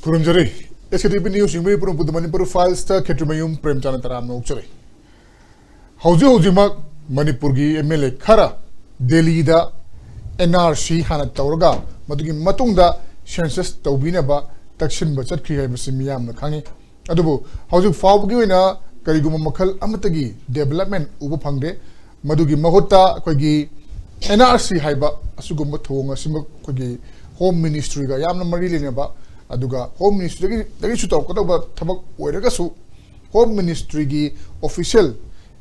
Kurumjari, SKTV News Manipur Manipur files ta Ketumayum Premchand Taram Nokchari. Hauji Manipurgi MLA Khara Delhi da NRC Hana Tauraga Matugi Matunda census Taubinaba Takshin Bachat Kriya Simiam Kangi Adubu Hauju Fauguina Kariguma Makal Amatagi Development Ubupangde Madugi Mahota Kogi NRC Haiba Asuguma Tonga Simak Kogi Home Ministry ga Yamna Marili Naba Aduga Home Ministry dagi su talk about tabak oiraga su Home Ministry gi official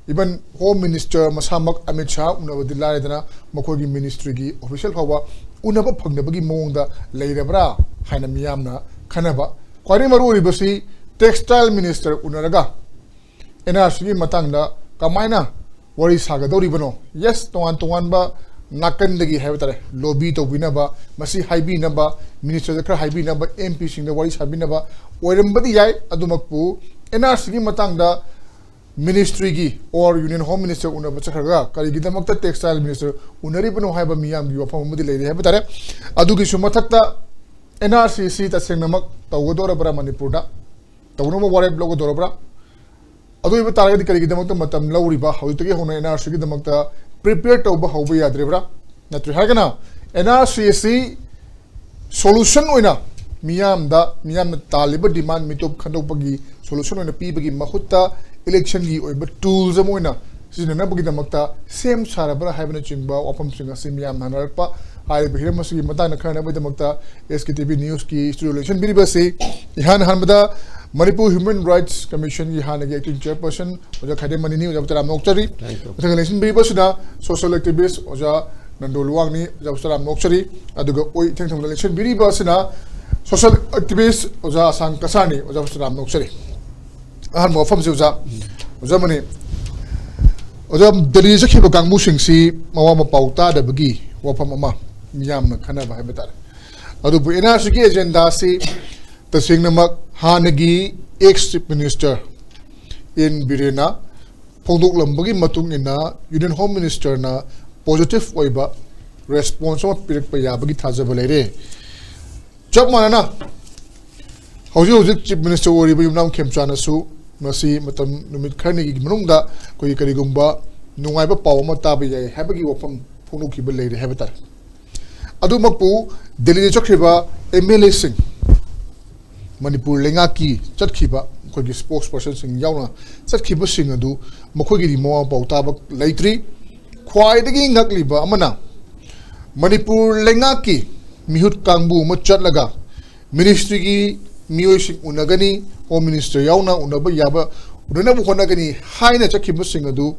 even Home Minister Masamak MHRC unaba dilare dana makogi ministry gi official hawa unaba phagnabagi mongda leirabra haina miyamna khanaba kwari maru ribasi textile minister unaraga NRC gi matangda kamaina wari sagadori bano yes tongan ba nakan lagi hai batare lobby to binaba masi haibi naba minister zakra haibi naba MP sing the wari sabi naba oirambadi yai adumakpu NRC gi matangda ministry gi or union home minister unaba chakhaga kari gi damakta textile minister unari bano haiba miyam gi wafam mudi leire hai batare adu gi sumathakta NRC si ta sengnamak tawgodora bra Manipur da tawno mo wari blog dora bra adu iba targa di kari gi damakta matam lawriba hawtagi hona NRC gi damakta prepare to ba hoba yadrebra natri hagana NRC solution oina miyam taliba demand mitop khandopagi solution oina pibagi mahutta election gi oiba tools amoina sina bagi damakta same sarabra haibna chingba opam singa simiyam nanarpa hai bihira masi matana khana ba damakta SKTV news ki studio election biribasi ihan hanbada Manipur Human Rights Commission की हाने के acting chairperson ओजा Khaidem money ओजा बतराम नोक्चरी उसे election भी बस ना social activist ओजा नंदो लुवांग नी ओजा बतराम नोक्चरी अदुगा ओई थेंग election भी बस ना social activist ओजा आशांग कसार नी ओजा बतराम नोक्चरी आहन मौफम से ओजा मनी ओजा दिल्ली से खिबा कांगमु सिंगसी मवा मपाउता दबगी वफम अमा मियाम न खना बाय बता अदुबु NRC की एजेंडा से तसिंगनमक Hanagi ex-chief minister in Birena, Pondok Lambagi Matung ina Union Home Minister na positive oiba response of Pirik Payabagi Tazabalere. Job manana Hauji Chief Minister Oriba Yunam Kemchana Su, Nasi Matam Numit Karnigi Munga, Koyi Karigumba, Nungaiba Pawma Tabi, Habagi from Pondoki Belay Habitat. Adumapu, Delhi Chokriba, MLA Singh. Manipur lenga ki chatkhiba khoi spokesperson sing yauna chatkhiba sing adu makhoi gi mo pauta ba leitri khwai dagi ngakliba amana Manipur lenga ki mihut kangbu ma chatlaga ministry gi mioi sing unagani home minister yauna unaba yaba unana bu khonagani haina chatkhiba sing adu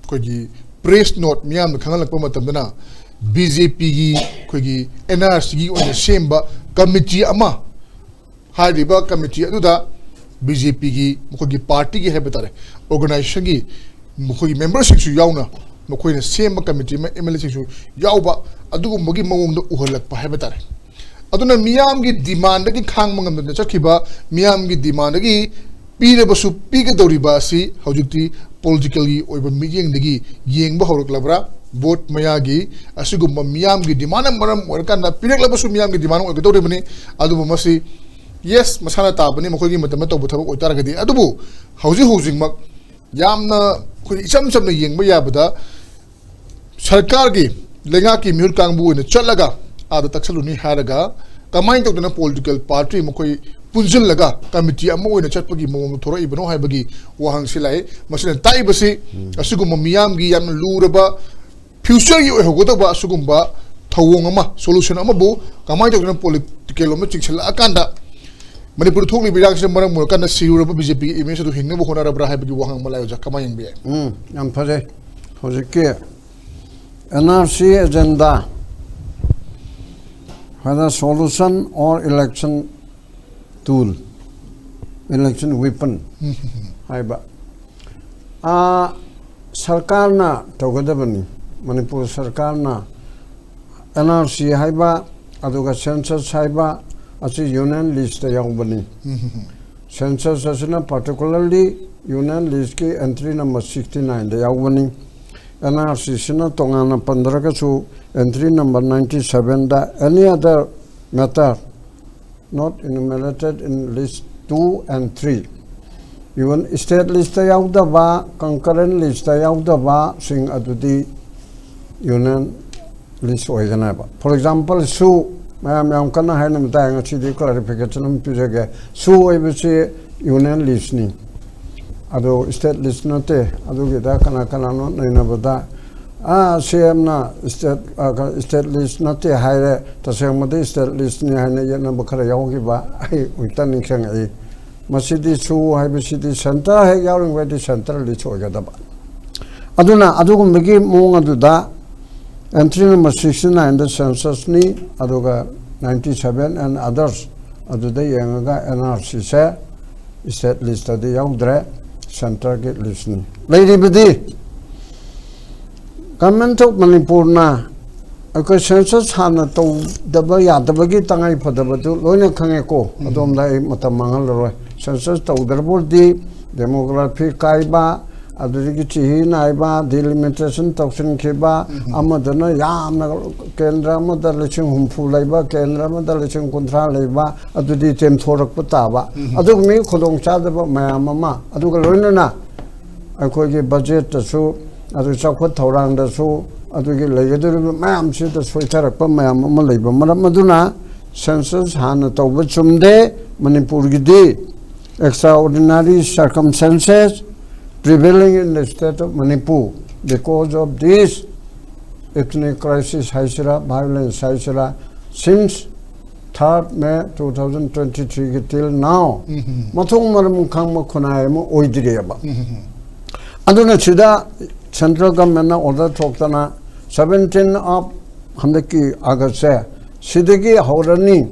khoi gi press note miyam khangalakpa matamdana BJP gi khoi gi NRC gi ona semba committee ama Hariba committee aduda BJP gi mukhogi party gi hebetare organization gi mukhogi membership su yauna mukhogi na same committee ma MLA su yauba adugu mogi mawong do uhalak pa hebetare aduna miyam gi demand gi khang mangam na chakhiba miyam gi demand gi pire basu pige doriba si hojukti politically oiba meeting digi yengba horok labra vote mayagi asugumba miyam gi demand maram warkan na pire labasu miyam gi demand oiga doribani adu masi Yes, masana tabani makogi matama to butha ko taragadi adubu hauji mak yamna khoi icham na yengba yabada sarkar gi lenga ki mihur kangbu ne chalaga ada taksaluni haraga kamain to na political party makoi punjil laga committee amo oina chatpagi mong thora ibno haibagi wahang silai masina taibasi asugum miyam gi yam luraba future gi hogoda asugumba thawong ama solution ama bu kamain to na political ma chingsala akanda Manipur thongli birang se marang mur kan siru BJP image to hingne bu khona rabra haibagi wahang malai ja kamayang bi am phare hojike NRC agenda whether solution or election tool election weapon haiba sarkar na togadabani Manipur sarkar na NRC haiba aduga census haiba As a union list yaubani. Census asina particularly union list ki entry number 69 yaubani. NRC sina tongana 15 ka su entry number 97 da any other matter not enumerated in list 2 and 3. Even state list yaudaba, concurrent list yaudaba, sing adudi union list oiganaba. For example, su mayam kana hainam dayang chidi clarification pijage su oibisi union list ni. Ado state list nate ado kita kana no nainabada CM na state list nate haire taseng state list ni haine yana bakara yawogi ba ai uitan ningsang ai masidi su haibisidi center hai yawring wedi center list oigadaba. Aduna adugum bagi mong aduda entry number 69 the census ni aduga 97 and others aduda yengaga NRC se state list adi yawdre center ke list ni lady bidi government of Manipur na ako census hana to daba yadabagi tangai padabatu loina khange ko adom dai matamangal roi census to darbur di demography kaiba adurigi chihi naiba delimitation toxin khiba amadana yamna kendra amada leching humfu laiba kendra amada leching kontra laiba adudi tem thorak pataba adug mi khodong chadaba mayam ama aduga loina na akoi ge budget su adu chakwa thorang da su adugi legadur mayam si da soitarak pa mayam ama laiba maram aduna census hana tawba chumde Manipur gi di extraordinary circumstances prevailing in the state of Manipur because of this ethnic crisis haisira violence haisira since 3rd May 2023 till now mathung maram khangma khunai mo oidire ba aduna chida central government na order thoktana 17 of handaki August se sidagi horani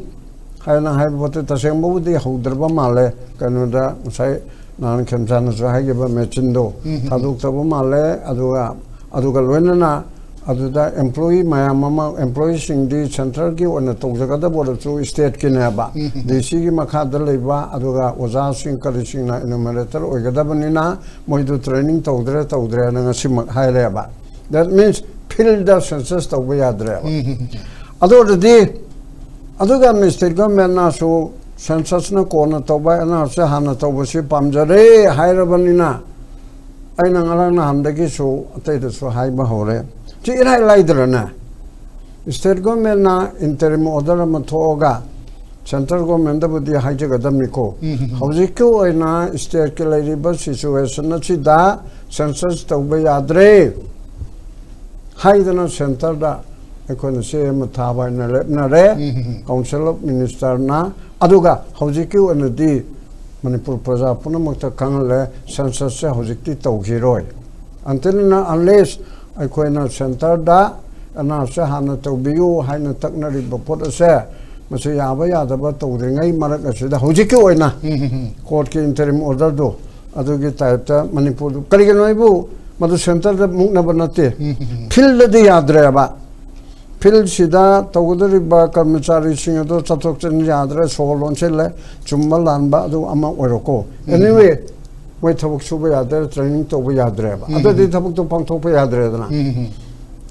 haina haibote tasengbo di haudraba male kanada sai nan kemjana so haiba mechindo aduk tabo male aduga loinana aduda employee mayamama employee sing di central gi ona tawjagada boda chu state ki neba dc gi makhada leiba aduga oja sing kali sing na enumerator oigada banina moidu training tawdre na ngasi haileba that means fill the census tawba yadre aduga state government na so census na kona tawba NRC hana tawba si pamjare hairabanina aina ngarang na hamdagi so atai so haiba hore chi irai laidrana state government na interim order ma thoga central government da budi haijaga damni ko hawjikku aina state ke lairiba situation na chi da census tawba yadre haidana center da ekona se ma thaba na re council of minister na aduga hawjikku anadi Manipur praja punamakta kangle census se hawjikti tawgiroi until unless aikoina center da NRC hana tawbiyu haina taknari bapot ase masu yaba yadaba tawdringai marak asida hawjikku oina court ki interim order do adugi type ta Manipur karigenoi madu center da mukna banate field de yadre ba field sida tawdari ba karmachari singado chatok chen yadre solon chele chumma lanba adu ama oroko anyway wai thabuk suba yadre training to ba yadre ba adu di thabuk to pangthok pa yadre dana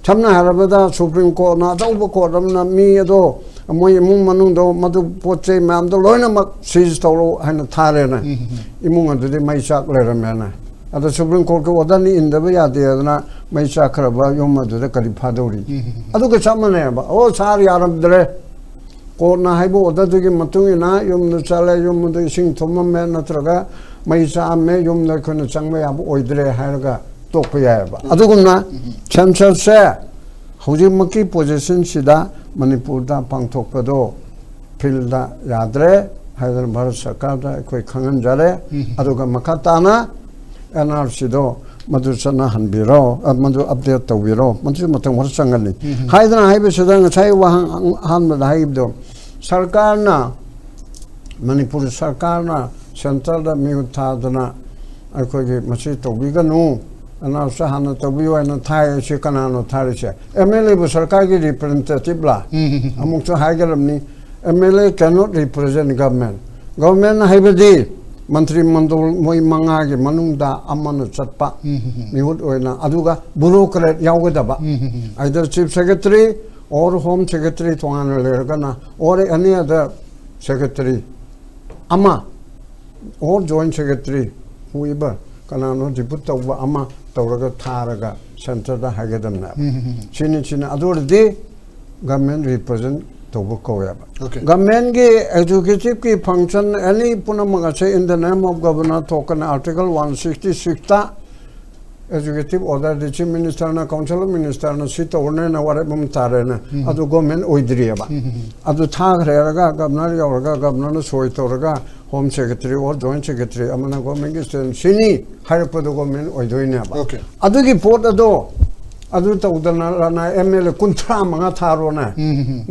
chamna harabada supreme court na tawba court amna mi ado moi imung manung do madu poche mam do loina mak seize tawro hana thare na imung adu di mai chak le ramena ado supreme court ko odani indaba yade adana mai chakraba yomadu de kali phadori adu ke samane ba o sar yaram dre ko na haibo odadu ge matung na yomnu chale yomdu sing thomam me natraga mai sa me yomna khona changme ab oidre hairga tokpa ya ba adu gumna chamchal se hoji maki position sida Manipur da pangthokpa do phil da yadre haidar bharat sarkar da koi khangan jare adu ga makatana NRC do madusana hanbiro madu update tawiro madu matang war sangali haidana haibe sedang chai wahang han da haibdo sarkar na Manipur sarkar na central da miutha dana akoi ge machi tawbiga nu NRC han tawbiwa na thai che kana no thari che MLA bu sarkar gi representative la amuk to haigaram ni MLA cannot represent government haibedi Mantri Mandol Moi Mangagi Manunda Amanu Chatpa Mihut Oina Aduga Bureaucrat Yawadaba either Chief Secretary or Home Secretary Tuana Lergana or any other secretary ama or joint secretary whoever kanano diput tawba ama tawraga tharaga center da hagadam na chini adur de government represent tawba koyaba government ge executive ki function any punamaga say in the name of governor token article 166 ta executive order the chief minister na council minister na sit orne na ware bum tare na adu government oidriya ba adu thag rega governor yorga governor na soi torga home secretary or joint secretary amana government is sini higher pad government oidoina ba adu ki port adu tawdana na ml kuntra manga tharo na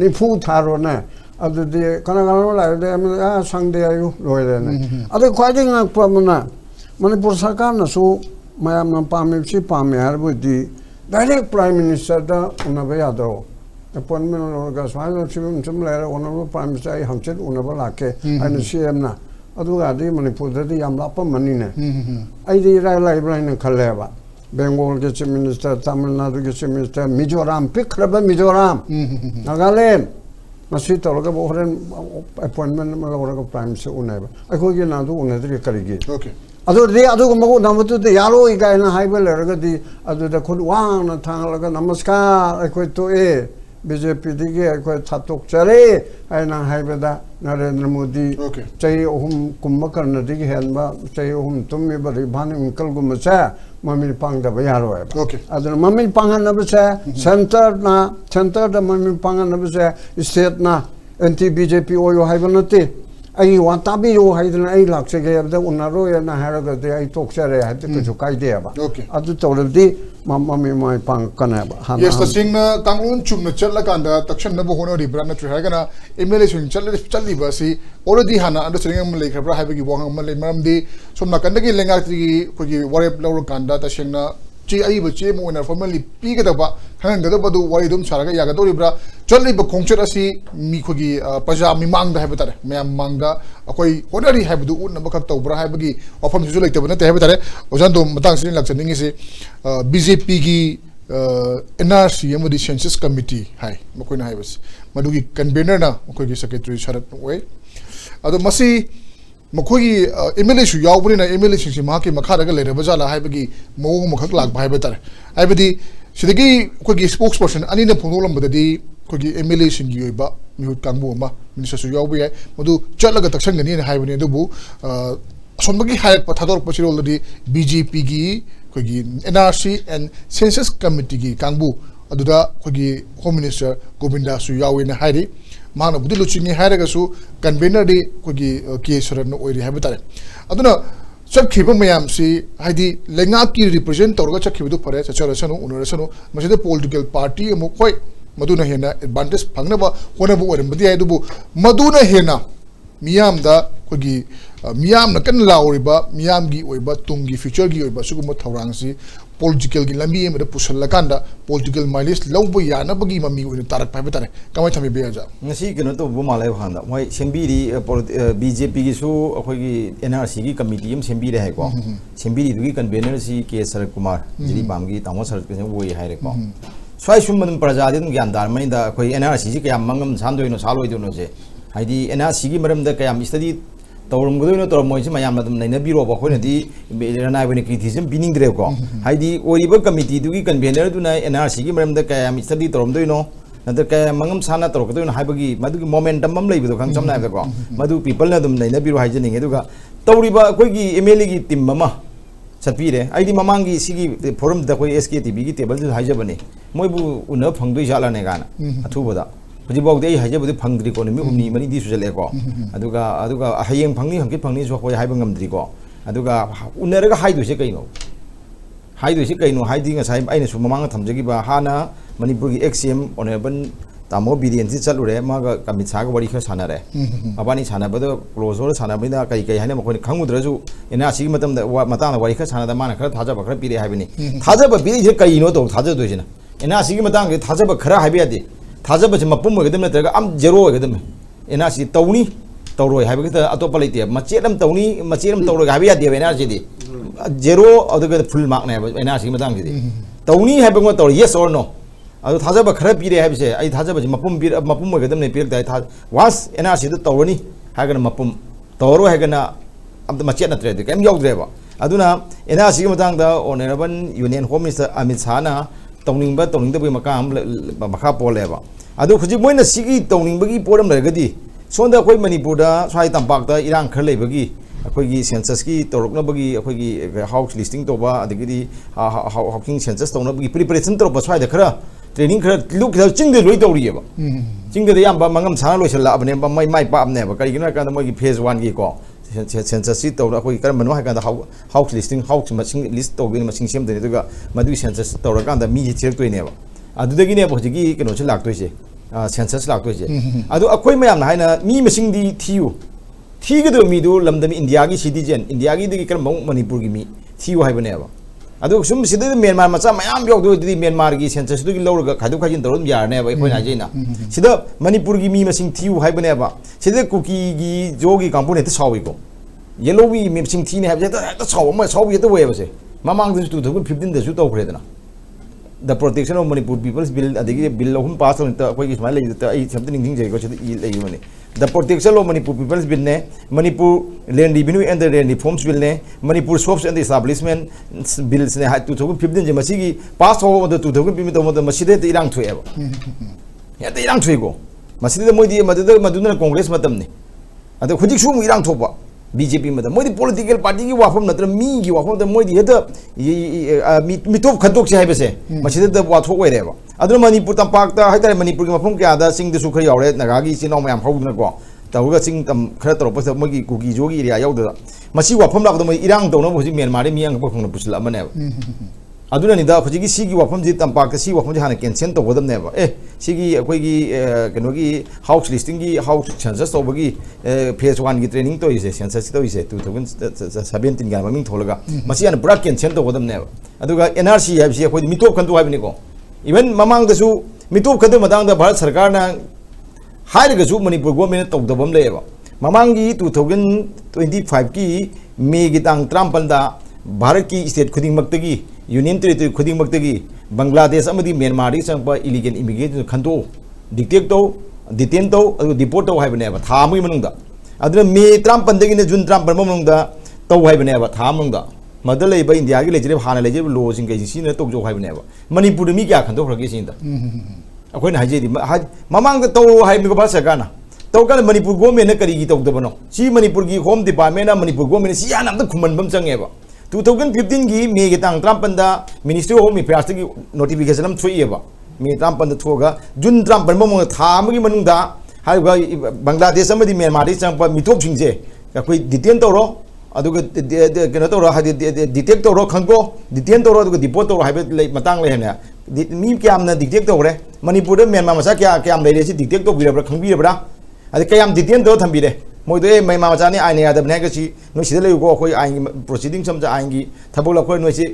ni fu tharo na adu de kana la de ml sangde ayu loire na adu khwaji ngak pamana manipur sarkar na su mayam na pamipsi pame harbudi direct prime minister da unaba yadro appointment orga swai chim lera honorable prime minister ai hamchet unaba lake and cm na adu ga di manipur da yam la pa mani ne ai di rai lai na khaleba bengal ke chief minister tamil nadu ke chief minister mizoram pikraba mizoram nagaland masi tolga bohren appointment ma orga prime minister unaba ai ko ge nadu unadri karigi adu de adu ko mago namatu de yalo iga na haiba lerga di adu da khud wang na thanglaga namaskar ko to e BJP dige ko thatok chare ai na haiba da Narendra Modi chai ohum kumbakar na dige henba chai ohum tummi bari bhani unkal gum cha mamil pang da yalo ai adu mamil pang na ba cha center da mamil pang na ba cha state na anti BJP oyo haiba na te ai watabi yo haidna ai lakse ge abda unaro ya na haraga de ai tokchare ha te ko kai de ba adu tawrdi mammi mai pang kana ba yes ta singna tangun chumna challa kanda takshan na bo hono ri brana tri hagana emele swing challi ba si already hana understanding am le khabra ha gi wang am le maram di somna kanda gi lenga tri ko gi warep law kanda ta singna chi ai ba che mo na formally pi ga da ba han ga da ba du wai dum charaga ya ga do ri bra challi ba khongchet asi mi ko gi paja mi mang da ha ba tare me mang da akoi honari ha bu du un na ba khak taw bra ha ba gi ofam ju le ta ba na te ha ba tare ojan do matang sin lak chanding si BJP gi NRC amodi census committee hai makoi na ha bas madu gi convener na makoi gi secretary sharat wai ado masi makoi MLA shu yaw na MLA sing si ma ke makha daga le re bajala ha ba gi mo mo khak lak ba ha ba tare ai ba di sidagi ko gi spokesperson ani na phongolam badadi ko gi MLA sing gi ba mi kangbu ma minister su yaw bi madu chalaga taksang ni ha ba ni du asonbagi hayat pathador pachirol di BJP gi ko gi NRC and census committee gi kangbu aduda ko gi home minister Govinda su yaw na hairi mana budu luchingi hairaga su convener di ko gi KSR no oiri habitare aduna chakhiba mayam si haidi lenga ki represent torga chakhiba du pare chachara sanu unurasanu maside political party amu koi maduna hena advantage phangna ba hona bu orim badi aidu bu maduna hena miyam da ko gi miyam na kan lauriba miyam gi oiba tungi future gi oiba suguma thawrang si political gi lambi em da pusalla kanda political mileage lawbu yana bagi mami oina tarak pa betare kamai thami be aja ngasi keno to bu malai handa moi sembiri BJP gi su akhoi gi NRC gi committee em sembiri hai ko sembiri du gi convener si KSR Kumar jiri bam gi tamo sar ke woi hai re ko swai summan praja din gyan dar mai da akhoi NRC ji kayam mangam sandoi no saloi do no je haidi NRC gi maram da kayam study tawrum gudo no tor moi ji mayam madum naina biro ba khoi na di ranai bani criticism bining dre ko haidi oriba committee du gi convener du na NRC gi maram da kayam study torom do no nada kaya mangam sana tor ko do no haibagi madu gi momentum mam lei bu khang samna da ko madu people na dum naina biro haijani nge du ga tawriba koi gi MLA gi team mama satpire aidi mamangi sigi forum da koi SKTV gi table du haijabani moi bu una phangdoi jala ne gana athuboda hujibok dei haijabudi phangdri ko mi humni mani di sujale ko aduga hayeng phangni hangki phangni jo koi haibang ngamdri ko aduga unaraga haidu se kaino haidi nga sai aina su mamanga thamjagi ba hana Manipur gi XM honorable tamo bidiansi chalure maga kamitsa ga wari kha sanare abani sana bado closor sana bina kai haina makoi khangudraju ena asi matam da matang wari kha sana da mana khara thaja ba khara pire haibini thaja ba pire je kai no to thaja do jina ena asi matang ge thaja ba khara haibi adi thaja ba mapum ga dem na tega am zero ga dem ena asi tawni tawroi haibi ga atopa leite macedam tawni macedam tawroi haibi adi ena asi di zero aduga full mark na ena asi matang gi tawni haibi ngo taw yes or no adu thajaba khara pire haibse ai thajaba mapum ga dem ne pire dai once NRC da tawrani 하거나 마품 더러 하거나 아무튼 맞지 않나 드려야 돼. 그냥 여우드래봐. 아두나 NRC 마당다 오늘은 유니언 홈미니스터 아미사나 동닝바 동닝더비 마카 폴레바. 아두 굳이 뭐이나 시기 동닝바기 포럼 레거디. 손다 거의 머니푸르다 사이 담박다 이랑 걸레버기 거기 센서스기 떠록나버기 거기 하우스 리스팅 또바 아디기 하우킹 센서스 또나버기 프리퍼레이션 또바 사이다 그라 트레이닝 그라 룩 징데 로이 떠리예바 징데 양바 망감 사나 로실라 아버네 마이 마이 빠압네바 그리기나 간다 뭐기 페이지 1기 거 센서스 또라 거기 그런 뭐 하간다 하우스 리스팅 하우스 마싱 리스트 또비는 마싱 셈데 그가 마두 센서스 또라간다 미지 지역도이네바 아두데기네 보지기 그노실 락도이지 센서스 락도이지 아두 아코이 마얌나 하이나 미 마싱디 티유 티그도 미도 람담이 인디아기 시티즌 인디아기 되기 그런 머니푸르기 미 티유 하이버네바 아두 숨 시대 미얀마 마차 마얌 벽도 디 미얀마르기 센서스도 길러가 가도 가진 더론 야네바 이코나 제나 시다 머니푸르기 미 마싱 티유 하이버네바 시대 쿠키기 조기 컴포네트 사오이고 옐로위 미 마싱 티네 하브제다 다 사오 뭐 사오비 또 왜버세 마망도 또 15데서 또 그래더나 The protection of Manipur people's bill adigi bill hum pass on ta koi kisma lai ta ai something ning jai ko chhi i lai mane the protection of Manipur people's bill ne Manipur land revenue and the land reforms bill ne Manipur shops and the establishment bills ne 2015 je masi gi pass ho the 2015 to mo maside te irang thue ba ya te irang thue ko maside moi di maduna congress matam ne ado khujik su irang thok ba BJP में तो Modi political party की वाफम नत्र मी की वाफम तो मोदी ये तो मिटोप खतोक से है बसे मशीद तो वाथोक हुए रहेगा अदर मणिपुर तंपाक ता है तारे मणिपुर की मफम के आधा सिंह दुसु खरी आवरे नगागी चिनो में हम ना को तहुगा सिंह तम खरा तरो पस मोगी कुकी जोगी एरिया याउदा मसी वाफम लाग तो मोई इरांग तो न होजी म्यांमार मियांग पखंग पुसला मने अदुना निदा खुजिगी सिगी वाफम जी तंपाक सी वाफम जी हाना कैंसिल तो गदम नेबा सिगी अखोगी कनोगी हाउस लिस्टिंग की हाउस सेंसस तोबगी फेज 1 की ट्रेनिंग तो इसे सेंसस तो इसे 2017 का ममिंग थोलगा मसी हाना पूरा कैंसिल तो गदम नेबा अदुगा NRC हाबसी अखोई मिटोप खंतु हाबनी को इवन ममांग दसु मिटोप खंतु मदांग दा भारत सरकार ना हाइरगसु मणिपुर गवर्नमेंट तौदबम लेबा ममांगी 2025 की मे की तांग 53 दा भारत की स्टेट खुदिंग मक्तगी यूनियन टेरिटरी खुदिंग मक्तगी बांग्लादेश अमदी म्यांमार चंपा इलीगल इमिग्रेशन खंदो डिटेक्ट तो डिटेन तो डिपोर्ट तो हाइबनेबा था मुई मनुंदा अदर मे 53 दगी जून 53 मनुंदा तो हाइबनेबा था मनुंदा मदल लेबा इंडिया की लेजरे हाना लेजरे लो सिंग के सिने तो जो हाइबनेबा मणिपुर मी क्या खंदो खरगे सिंदा अखोइन हाजेदी ममांग तो हाइबने को भाषा गाना तो कल मणिपुर गवर्नमेंट ने करीगी तो दबनो सी मणिपुर की होम डिपार्टमेंट मणिपुर गवर्नमेंट सी याना तो खुमनबम चंगेबा 2015 की मे के तांग 53 मिनिस्ट्री होम अफेयर्स की नोटिफिकेशन हम थोइएबा मे 53 थोगा जून 53 मम था अमगी मनुंदा हाइबा बांग्लादेश अमदी म्यांमार चंपा मिटोप सिंजे कोई डिटेन तोरो अदुगा केनो तोरो हादि डिटेक्ट तोरो खंगो डिटेन तोरो अदुगा डिपोर्ट तोरो हाइबे ले मतंग ले हेना मी क्यामना डिटेक्ट तोरे मणिपुर म्यांमार मसा क्या क्याम लेरे सि डिटेक्ट तो बिरबरा खंबिरबरा अदि कयाम डिटेन तो थंबिरे मोदे मैमा मचाने आईने यादबने गसी नोइ सिदा लेगो अखोइ आइन प्रोसीडिंग सम आइनगी थबोल अखोइ नोइ सि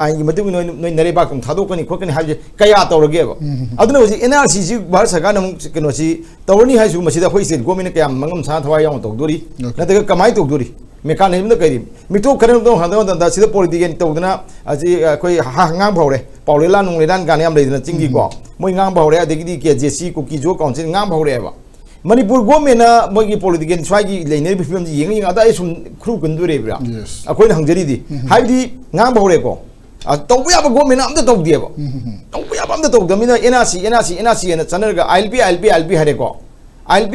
आइनगी मतुग नोइ नरेबाक थादोकनी खोकनी हाबजे कया तौरगेबा अदुना होजि NRC सि भारत सरकार नम केनोसि तौरनी हाइसु मसिदा अखोइ स्टेट गवर्नमेंट कया मंगम सा थवा याव तौदोरी नतग कमाइ तौदोरी मेकानिज्म द करी मिटो खरन तो हादो दा सिदा पॉलिटिकल तौदना अजि अखोइ हांगां भावरे पावलेला नुंगलेदान गाने am लेदना चिंगी को मोइ गांग भावरे अदगिदि KJC कुकी जो काउंसिल गांग भावरेबा मणिपुर गवर्नमेंट मोगी पॉलिटिकल स्वाइगी लेने फिल्म येंग अदा सुम ख्रु कुंदुरेब्रा अखोइन हंगजरीदी हाइदी गांग भावरेको तौबु याबा गवर्नमेंट अमदा तौदिएबा तौबु याबा अमदा तौदमिना NRC ना चनरगा ILP हारेको ILP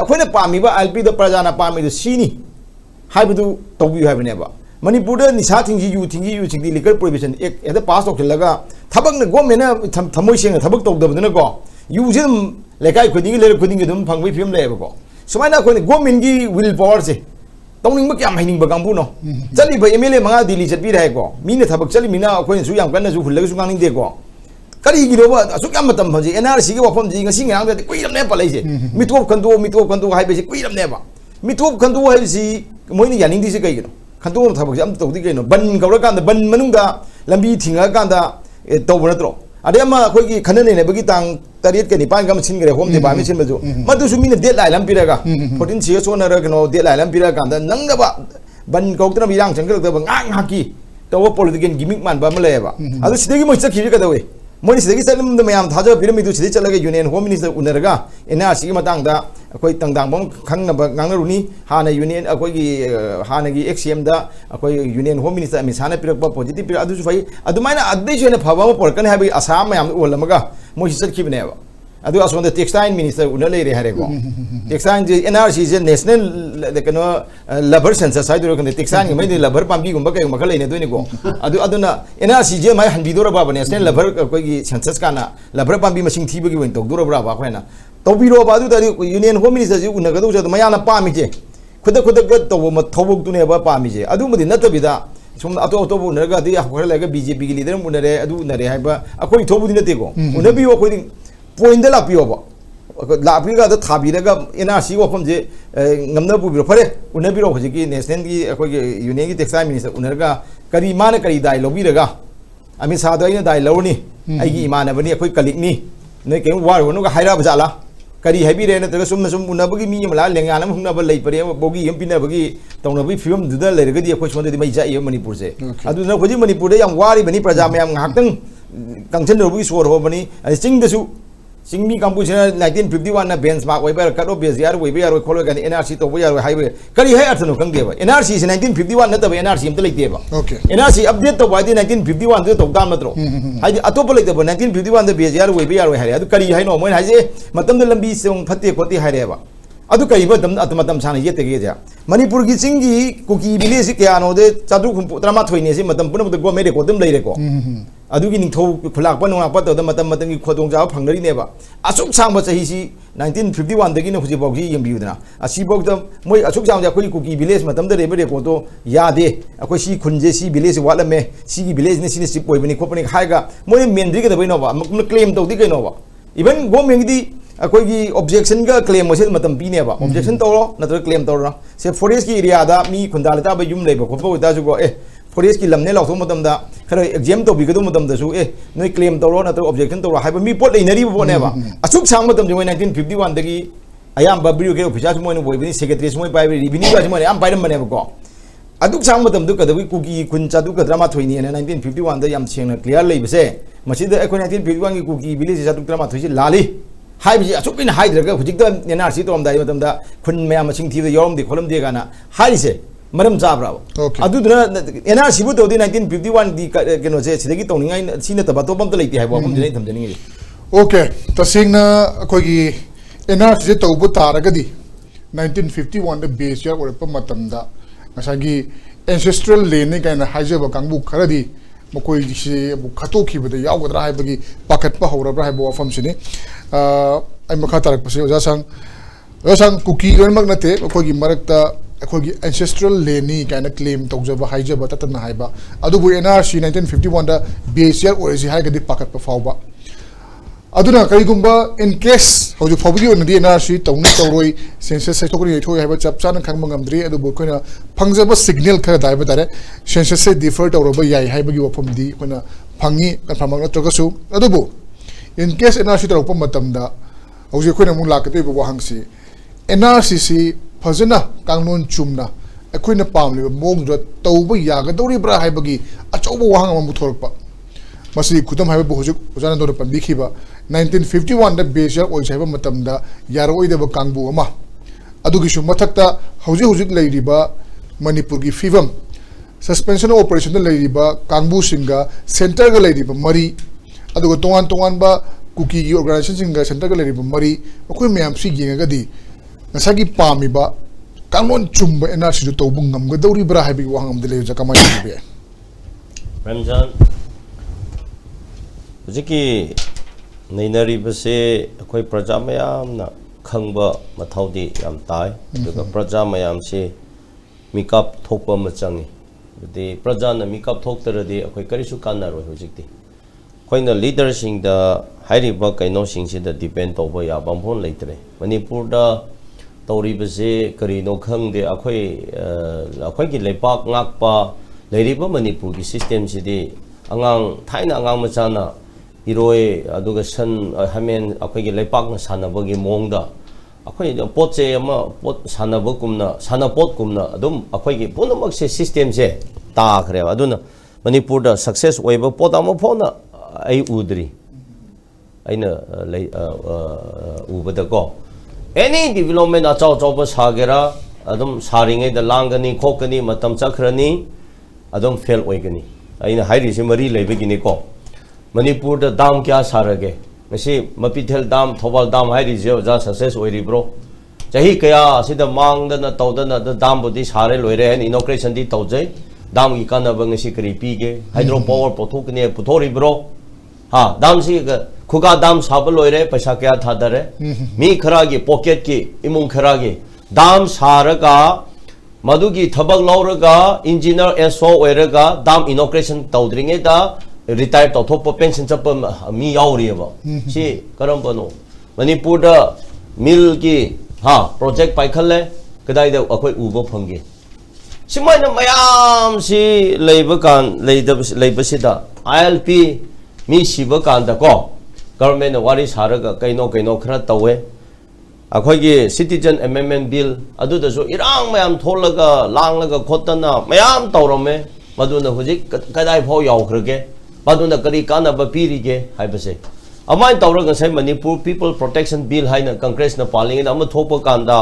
अखोइना पामीबा ILP द प्रजाना पामीदु सीनी हाइबदु तौबि हाइबनेबा मणिपुर निशा थिंगी यू थिंगी लिकर प्रोहिबिशन एक एदा पास तौखलगा थबकना गवर्नमेंट थमोइ सेंग थबक तौदबदना को यूजे लेकाई खुदिंग लेर खुदिंग दम फंगबै फिल्म लेबको सुमाइना कोइ गवर्नमेंट की विल पावर से तौनिंग क्या हाइनिंग बगांबु नो चली भाई MLA मंगा दिल्ली चटपि रहे को मीने थबक चली मीना कोइ सु याम कन्ना सु हुल्लग सु गांनिंग दे को करी गिरोबा असुक याम मतम भजी NRC की वफम जी ngasi ngang de kuiramne palai मिटोप खंदो हाइबे से कुइरमने बा मिटोप खंदो हाइबसी मोइनि यानिंग दिसे कई गिनो खंदो थबक से अम तौदि कइनो बन गौरा कांदा बन मनुंगा लंबी थिंगा कांदा तौब नत्रो अदे अमा अखोइगी खनने नेबगी तांग तरियत के निपान गम छिनगरे होम दे बामी छिनबजु मदुसु मिने डेट लाइन लम पिरगा 14 CS ओनर कनो डेट लाइन लम पिरगा कांदा नंगबा बन कौतना बिरांग चंगलक दब ngang haki तो वो पॉलिटिकल गिमिक मान बा मलेबा अदु सिदेगी मोइ चखिबि कदवे मोनी सिदगी चलम द मयाम थाजो पिरमी दु सिदि चलगे यूनियन होम मिनिस्टर उनरगा एनआरसी की मतंग दा अखोई तंगदांग बम खंगनब गांगरुनी हाना यूनियन अखोई की हाना की एक्सएम दा अखोई यूनियन होम मिनिस्टर अमिसाना पिरक पॉजिटिव पिर अदुसु फई अदुमाइना अद्दैसुने फबा पोरकन हाबी आसाम मयाम ओलमगा मोहि चलखिबनेबा अदु असोंद टेक्सटाइल मिनिस्टर उन लेरे हारेको टेक्सटाइल जे एनआरसी जे नेशनल कनो लबर सेंसस हाइदरो कने टेक्सटाइल मै लबर पाम्बी गुंबा कय मखल लेने दोनिको अदुना एनआरसी जे मै हनबिदोरा बा नेशनल लबर कोई सेंसस काना लबर पाम्बी मसिंग थीबगी वन तोदोरा बरा बा खोना तौबिरो बा अदु यूनियन होम मिनिस्टर जे उनगदो जे मयाना पामी जे खुद तब थौबक तुने बा पामी जे अदु मदि नतबिदा सोम अतो अतो उनरगा दि हखर लेगा बीजेपी की लीडर उनरे अदु उनरे हाइबा अखोई थौबुदि नतेको उनबियो अखोई पॉइंट लापियोब लापीगा थाबीरगा एनआरसी वफम से गमना पुबीरो फरे उनबिरो हजिकी नेशनल की अखोई यूनियन की टेक्सटाइल मिनिस्टर उनरगा करी मान करी दाई लौबीरगा अमित शाह दो दाई लौनी अगी इमानबनी अखोई कलिकनी नई कहीं वारोनुगा हाइराब जाला करी हाइबीरे नत्रगा सुम सुम उनबगी मी मला लेंगानम हुंगनाब लई परे बोगी यम पिनबगी तौनबी फिल्म दुदा लेरगदी अखोई सोंददी मई जाई मणिपुर से अदुना खोजी मणिपुर दे याम वारी बनी प्रजा मयाम ngaktang कंचन रोबी सोर होबनी चिंग दसु सिंगमी कांपुचना 1951 ना बेंचमार्क ओइबा कट ऑफ बेस यार ओइबा यार खोलो गनी एनआरसी तो यार हाइबे करी है अर्थनो खंगदेबा एनआरसी से 1951 नतबे एनआरसी अमत लेतेबा एनआरसी अपडेट तो वादी 1951 दे तो दाम नत्रो हाइदि अतोप लेतेबा 1951 दे बेस यार ओइबा यार हाइरे अदु करी हाइनो मोय हाइजे मतम दे लंबी सोंग फते खोती हाइरेबा अदु कई मतम अतमतम साना येतेगे जा मणिपुर की चिंगी कुकी विलेज क्यानो दे चादु खुंपु तरमा थोइने से मतम पुनम दे गवर्नमेंट रेकॉर्ड दम लेरेको अदुगी निथौ खुलाकपा नोंगापा तद मतम की खोदोंग जाव फंगरिनेबा असुक सांब चहीसी 1951 दगी न हुजिबौगी यंबिउदना असिबौग द मोय असुक सांब जा कोई कुकी विलेज मतम द रेबे रेको तो यादे अकोई सी खुनजे सी विलेज वालमे सी की विलेज ने सिने सिप ओइबनी खोपनी खायगा मोय मेनरी के दबैनोबा मकुन क्लेम तौदी कैनोबा इवन गवर्नमेंट दी अकोई ऑब्जेक्शन का क्लेम मसे मतम पीनेबा ऑब्जेक्शन तौरो नत्र क्लेम तौरो से फॉरेस्ट की एरिया दा मी खुंदालता बा युम लेबा खोपो दा जुगो फॉरेस्ट की लमने लाउथो मतम दा खरा एग्जाम तो बिगदो मतम दसु नोय क्लेम तौरो नत्र ऑब्जेक्शन तौरो हाइबा मी पोट लेनरी बोनेबा असुक सांग मतम जो 1951 दगी अयाम बब्रियो के ऑफिसर मोय बोइबनी सेक्रेटरी मोय पाइ रिवेन्यू का मोय आम पाइरम बनेबा को अदुक सांग मतम दु कदबी कुकी खुन चादु कद्रमा थोइनी 1951 दा याम सेंगना क्लियर लेबसे मसिद अखोय 1951 की कुकी विलेज चादु कद्रमा थोइसी लाली हाइबजी असुकिन हाइद्रगा हुजिक द एनआरसी तो अमदाई मतम दा खुन मया मसिंग थी योरम दि खोलम दे गाना हाइसे मरम चाब्रा अदुदना एनआरसी बु तोदी 1951 दी केनो से सिदगी तोनिंगाई सिने तबा तो बम तो लेती है बम जने थमजनिंगे ओके तसिंगना अखोगी एनआरसी से तौबु तारगदी 1951 द बेस यार ओरप मतमदा ngसागी एंसेस्ट्रल लेने काइना हाइजेबा कांगबु खरदी मकोई से खतोखिबदा यावगदरा हाइबगी पाखतपा हौरब्रा हाइबो वफम सिनी आई मखा तारक पसे ओजासंग कुकी लोनमक नते मकोगी मरकता अखोगी एंसेस्ट्रल लेनी काइना क्लेम तौजबा हाइजेबा ततना हाइबा अदुबु एनआरसी 1951 दा बेस यार ओरेजी हाइगदी पाखतपा फावबा अदुना करिगुंबा इन केस हौजु फावबगी ओनदी एनआरसी तौनी तौरोई सेंसस से तोकरी थोय हाइबा चपचान खंगम ngамद्री अदुबु कोइना फंगजबा सिग्नल खरा दाइबा तारे सेंसस से डिफर तौरोबा याई हाइबगी वफमदी कोइना फंगी कन्फर्म नत्रगसु अदुबु इन केस एनआरसी तौरप मतमदा हौजु कोइना मु लाकते बो वहांगसी एनआरसी सी फजना कांगनोन चुमना अखोइना पामलिबा मोंगद तौबा यागदौरिब्रा हाइबगी अचौबा वहांग अमु थोरकपा मसी खुदम हाइबा हुजुक उजाना दोर पंबिखिबा 1951 दा बेसर ओइसाइबा मतमदा यारोइदबा कांगबु अमा अदुगिसु मथक्ता हुजुक लैरिबा मणिपुर की फिवम सस्पेंशन ऑपरेशन दा लैरिबा कांगबु सिंगा सेंटर गा लैरिबा मरी अदुगा तोंगान बा कुकी की ऑर्गेनाइजेशन सिंगा सेंटर गा लैरिबा मरी अखोइ मयाम सि गेंगगदी नसागी पामिबा कांगलोन चुम्बा एनआरसी दु तौबु ngamgadौरिब्रा हाइबि वहांगम दिले जा कमाय दिबे प्रेमचंद हुजिकी नैनरीबसे अखोई प्रजा मयामना खंबा मथौदी याम ताई दुगा प्रजा मयाम से मिकअप थोकपा मचंगी दे प्रजा न मिकअप थोकतरदि अखोई करिसु कानरोय हुजिकती अखोइना लीडर सिंग द हाइरिबा कैनो सिंग से द डिपेंड तौबा या बमफोन लेतरे मणिपुर दा तौरिबसे करिनो खंगदे अखोई की लेपाक ngakpa लेरिबा मणिपुर की सिस्टम सिदि अंगांग थाइना अंगांग मचाना इरोए अदुगा सन हमेन अखोई लेपाकना सानबगी मोंगदा अखोई पोचे अमा पोट सानबगुमना सानपोटगुमना अदुम अखोई पुनमक से सिस्टम से ताखरे अदुना मणिपुर दा सक्सेस ओइबा पोट अमा फोना आई उद्री aina ubadako any development achau chau sagera adum saringai da langani khokani matam chakrani adum fail oigani aina hairi se mari leibegini ko Manipur da dam kya sarage ngasi mapithel dam thobal dam hairi je ja success oiri bro chahi kaya sida mangdana tawdana da dam budi sare loire and inauguration di tawjai dam gi kana bang si kri pige hydropower pothokne puthori bro ha dam si khuga dam sabal loire paisa kya thadare mi khara gi pocket ki imung khara gi dam saraga madugi thabak lauraga engineer so oiraga dam inauguration tawdringe da retire tawthop pension chapa mi yauri ba si karam bano Manipur da mil ki ha project paikhalle kadai da akhoi ubo phange simai na mayam si leibakan leibasida ILP mi sibakan da ko government na wari saraga kaino khara tawe akhoi gi citizen amendment bill adu da so irang mayam tholaga langlaga khotana mayam tawrome maduna hujik kadai phau yaw khrage maduna kari kana ba pirige haibase amai tawraga sai Manipur people protection bill haina congress na paling na am thopa kanda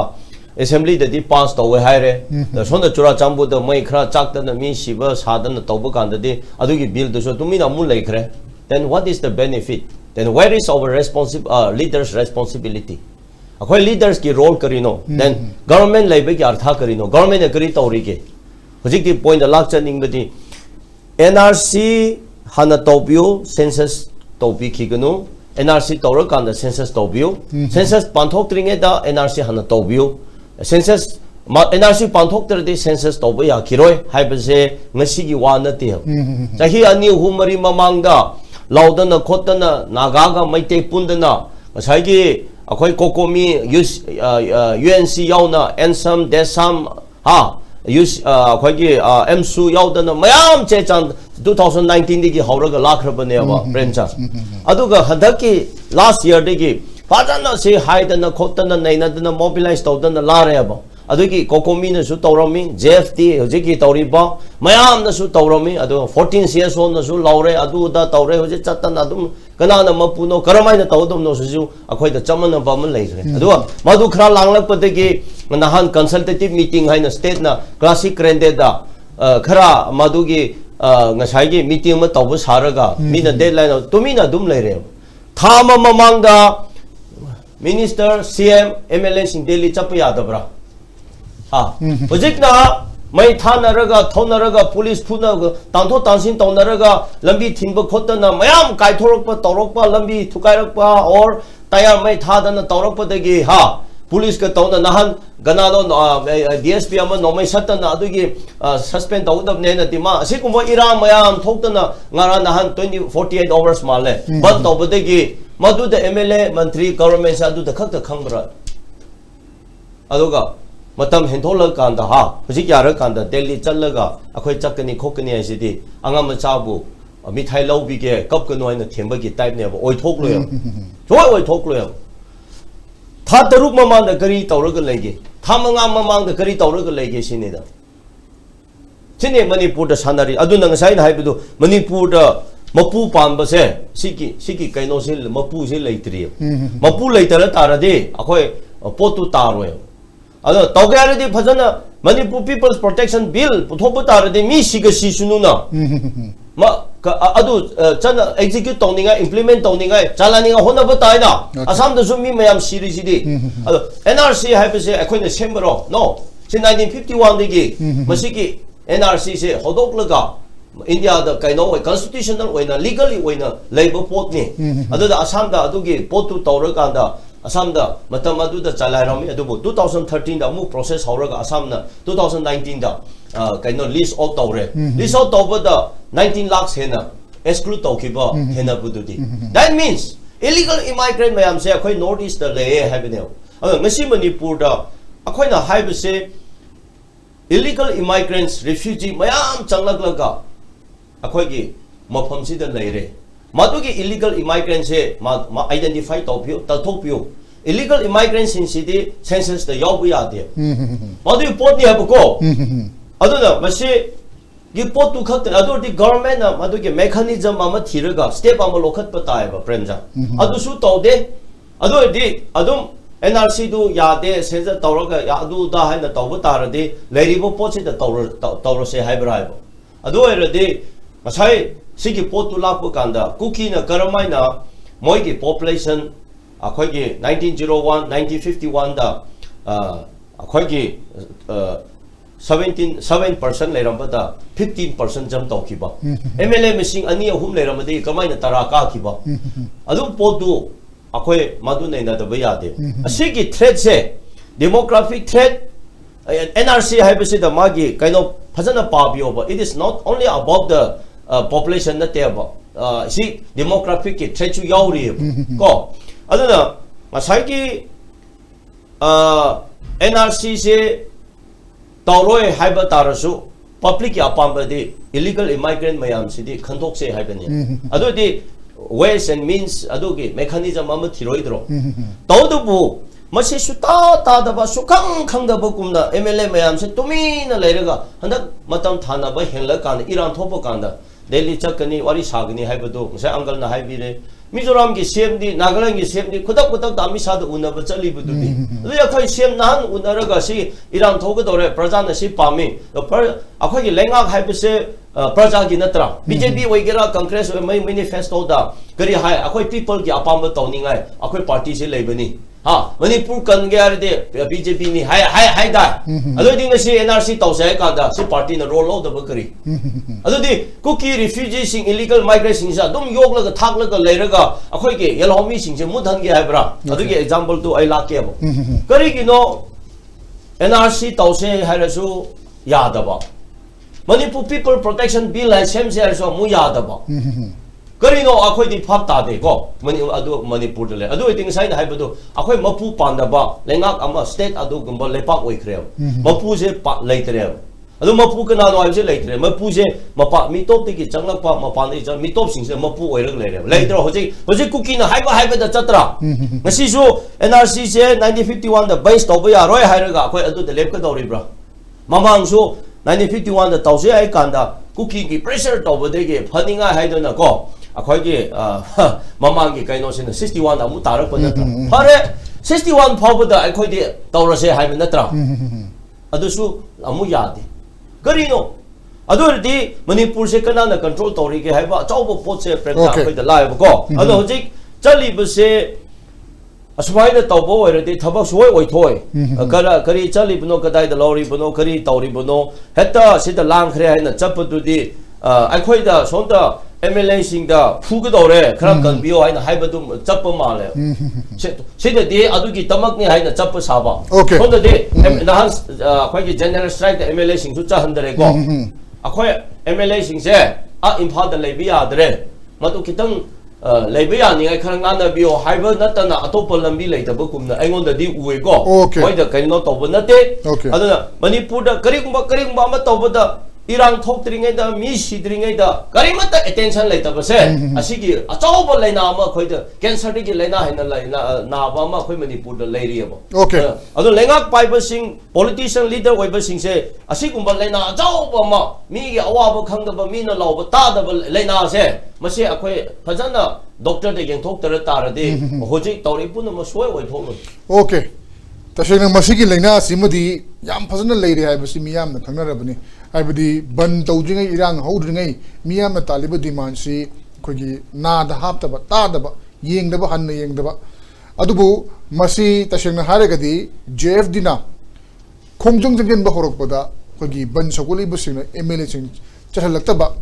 assembly da di pass tawe haire da sonda chura chambu da mai khra chakta na mi siba sadana tawba kanda di adugi bill da so tumina mu leikhre then what is the benefit then where is our leaders responsibility akhoi leaders ki role karino then government leibe ki artha karino government na kari tawri ke hojik di point da lak chaning badi NRC hana tawbiu census tawbi khiganu NRC tawra kanda census tawbiu census panthok tringe da NRC hana tawbiu census NRC panthok tradi census tawba ya kiroi haibase ngasi gi wa na te chahi ani humari mamangda laudana khotana nagaga maite pundana ngasai gi akhoi kokomi UNC yauna ensam desam ha akhoi gi MSU yaudana mayam chechan 2019 digi hauraga lakrabane ba Premchand aduga hadaki last year digi fajana se haidana khotana nainadana mobilize tawdana lare ba adugi kokomi na su tawrami JFT hojiki tawriba mayam na su tawrami adu 14 CSO na su laure adu da tawre hoje chatana adum kanana mapuno karamai na tawdum no su akhoi da chamana ba man leikre adu madu khra langlak padagi nahan consultative meeting haina state na classic rende da khara madugi ngasai gi meeting ma tawbu saraga mina deadline tumina dum leire thama mamangda minister CM MLA sing delhi chapa yadabra ha hojikna mai thanaraga thonaraga police phuna tangtho tangsin tawnaraga lambi thingba khotana mayam kaithorokpa tawrokpa lambi thukairakpa or tayar mai thadana tawrokpa dagi ha police ka tawna nahan ganalo DSP ama nomai satana adugi suspend tawdab ne na tima asikumba ira mayam thoktana ngara nahan 48 hours male ban tawbadagi madu da MLA mantri government sa adu da khakta khangbra aduga matam henthola kanda ha hujik yara kanda Delhi challaga akhoi chakani khokani asidi angam chabu mithai lawbi ke kapkano aina themba gi type ne ba oi thokloyo oi thokloyo tha taruk mamang da kari tawraga lege tha manga mamang da kari tawraga lege sine da sine Manipur da sanari aduna ngasai na haibudu Manipur da mapu panba se siki kaino se mapu se leitri mapu leitara tarade akhoi potu taroi ado tawgaradi phajana Manipur people's protection bill puthobu tarade mi siga sisununa ma adu chana execute tawninga implement tawninga chalaninga honaba taida asam da sumi mayam siri sidi ado NRC haipase akoina sembro no sin 1951 digi masiki NRC se hodoklaga India da kaino constitutional oina legally oina labor port ni adu da asam da adugi potu tawrakanda Assam da matam adu da chalairami adubu 2013 da mu process hauraga Assam na 2019 da kaino list out tawre list out tawba da 19 lakhs hena exclude tawkiba hena bududi that means illegal immigrant mayam se akhoi north east da lay habine ngasi Manipur da akhoi na haibe se illegal immigrants refugee mayam changlaglaga akhoi gi mafam si da leire madugi illegal immigrants se ma identify tawpio tathopio illegal immigrants in city census the yabu yade madu pot ni habuko aduna masi pot to cut the government Maduki mechanism ama Tiraga, step on local Pataiba, Premchand. Adu shoot all day. Adum NRC do Yade, sends a Toroga, Yadu da and the Tobutara de, Lady Pochi the Toro say hybrid. Adu a day, Masai, Siki pot to Lapukanda, Cookie in a Karamina, Moigi population, Akwagi 1901, 1951, Akwagi 7% later, 15% jump to Kiba. MLA missing any of whom later, Kamina Taraka Kiba. Adu Potu. Akoi madune na dabayade. Asigi threat se demographic threat NRC habisi the magi kind of phasana pabio but it is not only about the population that there see demographic threat chu yauri ko aduna masai NRC se tawroi haiba tarasu public apamba de illegal immigrant mayam sidi khantok se haibani adu di ways and means adugi mechanism ama thiroidro tawdubu masi suta ta da ba sukang khang da ba kumna MLA mayam se tumina leiraga handak matam thana ba henla kan iran thopo kan da Delhi chakani wari sagni haibadu masa angal na haibire Mizoram ki CMD Nagaland ki CMD kudak dami sada unaba chali bududi luya khoi CM nan unaraga si iran thoga dore prajana si pami akhoi ki lengak haibse praja ki natra BJP waigera congress mai manifesto da gari hai akhoi people ki apamba tawningai akhoi party se leibani ha Manipur kan gyar de BJP ni hai da ado ding si NRC tawse ka da si party na roll out da bakari ado di cookie refugees sing illegal migration sa dum yok la thak la leiraga akhoi ki yelhomi sing se mudhan ge haibra ado ki example to ai la ke bo kari ki no NRC tawse harasu yadaba Manipur People Protection Bill has same share so mu yadaba Karino akhoi di phap ta de ko Manipur le adu iting sai na haibadu akhoi mapu pandaba lengak ama state adu gumba lepak oi khrem mapu se pa leitre adu mapu kana no aise leitre mapu se mapa mi top ti changlak pa mapa ni mi top sing se mapu oi rak leire leitre hoji cookie na haiba da chatra ngasi su NRC se 1951 da base to ba ya roi hairaga akhoi adu de lep ka dori bra mamang su 1951 da tawse ai kanda cookie ki pressure to ba de ge phaninga haidona ko akhoi ki mamang ki kaino sin 61 amu tarak pa natra pare 61 phawbada akhoi di tawrase haiba natra adu su amu yadi karino adu di Manipur se kana na control tori ke haiba chawbo pot se premcha akhoi da live ko adu hojik chali ba se aswai da tawbo oi de thabak suoi oi thoi kari chali bno kadai da lori bno kari tawri bno heta sida lang khre haina chapdu di akhoi da sonda MLA sing da phuga dore khram kan bio haina haibadu chappa male sida de adugi tamak ni haina chappa saba sonda de nahan akhoi ki general strike da MLA sing su cha handare ko akhoi MLA sing se Imphal da lebi adre matu kitang Labia ni I can ana bio haiba natana atopa lambi later bokum na angon the di uwe go why the kind not over nate adana Manipur da karing ba ma to da irang thok tring da mi si dring da karimata attention later ba se asigi achawba laina ma khoi da cancer ki laina haina laina na ba ma khoi Manipur da lairi ba ado lengak pai ba sing politician leader oi ba sing se asigum ba laina achawba ma mi gi awa ba khang da ba mi na law ba ta da ba laina se masi akhoi phajana doctor de geng thok tar tar de hoji tawri pun ma soi oi thok okay tashena masi ki leina simadi yam phajana leire hai basi miyam na khangna rabani haibadi ban tawjingai irang haudringai miyam na taliba demand si khogi na da hapta ba ta da ba yeng da ba han yeng da ba adubu masi tashena haragadi JF dina khongjong jeng ba horok pada khogi ban sakuli ba sing MLA sing chahalakta ba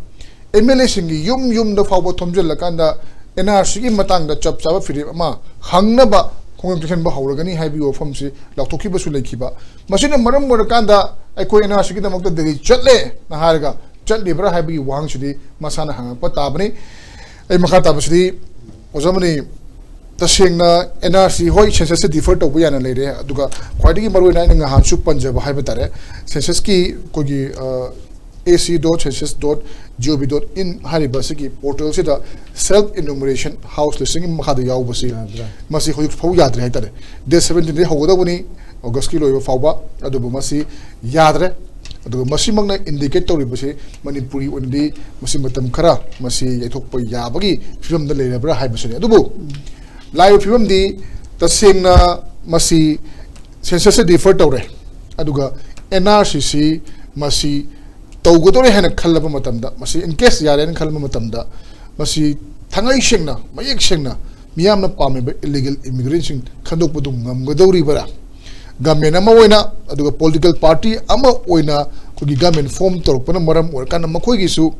MLA sing yum da fawbo thomjel lakanda NRC ki matang da chap chaba firi ma hangna ba conversation ba hawragani haibi ofam si laktoki ba su lekhiba masina maram morakanda aiko NRC ki damakta degi chatle na harga chatle bra haibi wang sidi masana hanga pa tabani ai makha tabsidi ozamani tasengna NRC hoi census se differ to buyana leire aduga khwaidigi maroi na nga han su panjaba haiba tare census ki kogi ac.census.gov.in hariba sigi portal sida self enumeration house listing makhada yaw basi masi hoyuk phau yadre day 17 de hogoda buni august ki loiba fawba adubu masi yadre ꯑꯗꯨꯒ ꯃꯁꯤꯃꯛꯅ ꯏꯟꯗꯤꯀꯦꯠ ꯇꯧꯔꯤꯕꯁꯤ ꯃꯅꯤꯄꯨꯔꯤ ꯑꯣꯏꯅꯗꯤ ꯃꯁꯤ ꯃꯇꯝ ꯈꯔ ꯃꯁꯤ ꯌꯩꯊꯣꯛꯄ ꯌꯥꯕꯒꯤ ꯐꯤꯕꯝꯗ ꯂꯩꯔꯕ꯭ꯔꯥ ꯍꯥꯏꯕꯁꯤꯅꯤ ꯑꯗꯨꯕꯨ ꯂꯥꯏꯕ ꯐꯤꯕꯝꯗꯤ ꯇꯁꯦꯡꯅ ꯃꯁꯤ ꯁꯦꯟꯁꯁꯁꯦ ꯗꯤꯐꯔ ꯇꯧꯔꯦ ꯑꯗꯨꯒ NRCC masi tawgodore hena khallaba matamda masi in case yaren khalma matamda masi thangai shengna mayek shengna miyamna pameba illegal immigration khandok pudu ngamgodori bara government ama oina aduga political party ama oina kugi government form torpana maram or kana makoi gi su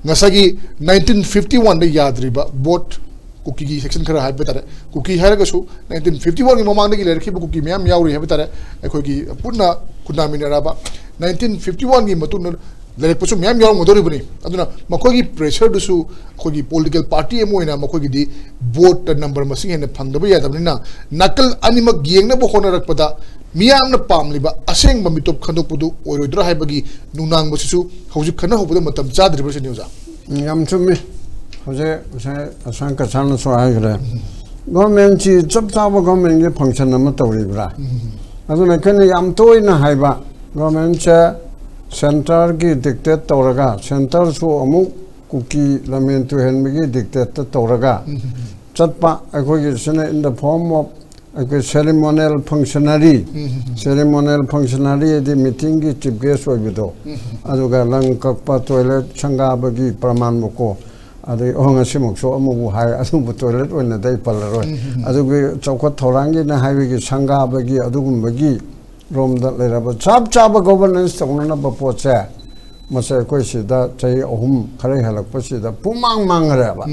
ngasagi 1951 da yadriba vote kuki section khara haiba tare kuki haraga su 1951 gi mamang gi lerki kuki miyam yauri haiba tare akhoi gi punna kunamina raba 1951 gi matun lerek pusu miyam yaur ngodori bani aduna makoi gi pressure du su khoi gi political party emoina makoi gi di vote number masing hena phangdaba yadabnina nakal animak yengna bo honarak pada miyamna pamliba aseng mamitop khandok pudu oirodra haibagi nunang bosisu hojik khana hobuda matam chadriba se news yam chumi hoje asang ka chan so ai gra government chi chap chap government ge function na tawri bra aduna ken yam toina haiba government cha center gi dictate tawraga center su amu kuki lamen tu hen gi dictate tawraga chatpa akoi gi sene in the form of ceremonial functionary the meeting gi chief guest oibido aduga lang kakpa toilet changa bagi praman moko adu honga simok so amu hai adu toilet oina dai palaroi adugi chawkhat thorangi na highway gi changa bagi adugum bagi rom da leraba chap chap governance tongna ba poche masa koi sida chai ohum khare halak pasida pumang mangreba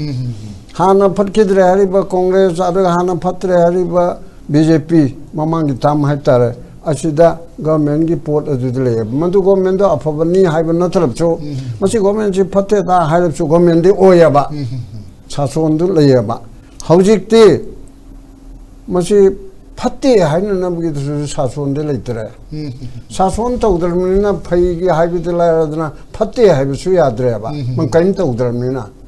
hana phatkidre hariba congress adu hana phatre hariba BJP mamang tam haitare asida government gi port adudle mandu government do afabani haiba natrap cho masi government ji phatte da hairap chu government di oyaba chason du leyaba haujikti masi phatte haina namgi du chason de leitre chason tawdramina phai gi haibi de laradna phatte haibi su yadreba man kain tawdramina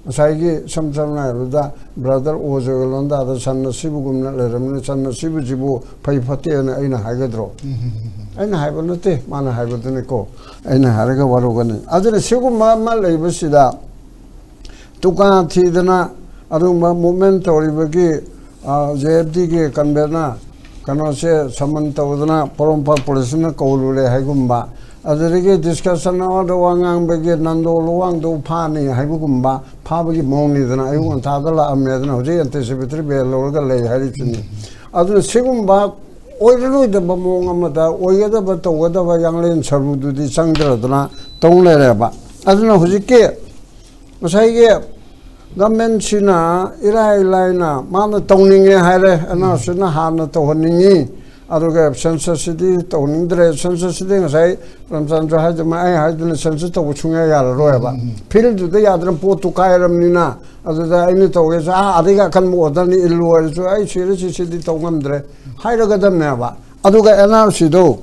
Saigi samsam da brother Ozogalonda the San Sibugum Leramina San Sibujibu Paipati and Aina Hagadro. Aina Habanate, Mana Hagadanico, Aina Haraga Warogani. Other Siguma Malay Tuka Tidana Aruma Momento Ribagi Zebdigi Canberna Canose Samanta Udana Porompa Polisina Kolule Hagumba. Adarige discussion na LUWANG bagi NANDO LUWANG do pani haibugumba phabagi mongni dana ayun thadala amedana hoje anticipatory be lorga lei hari chuni adu sigumba oiru de bamong amada oyada ba tawada ba yanglen sarbudu di sangdra dana tongle reba aduna hoje ke masaige government sina irai laina mana tongninge haire ana sina hana tohningi aduga census city tawningdre census city ngai Premchand haidema ai haidena census taw chunga yar roeba field du yadra potu kairamnina aduda aini tawge sa adiga kan mo odani illu so ai sire city tawngamdre hairaga damnaba aduga NRC do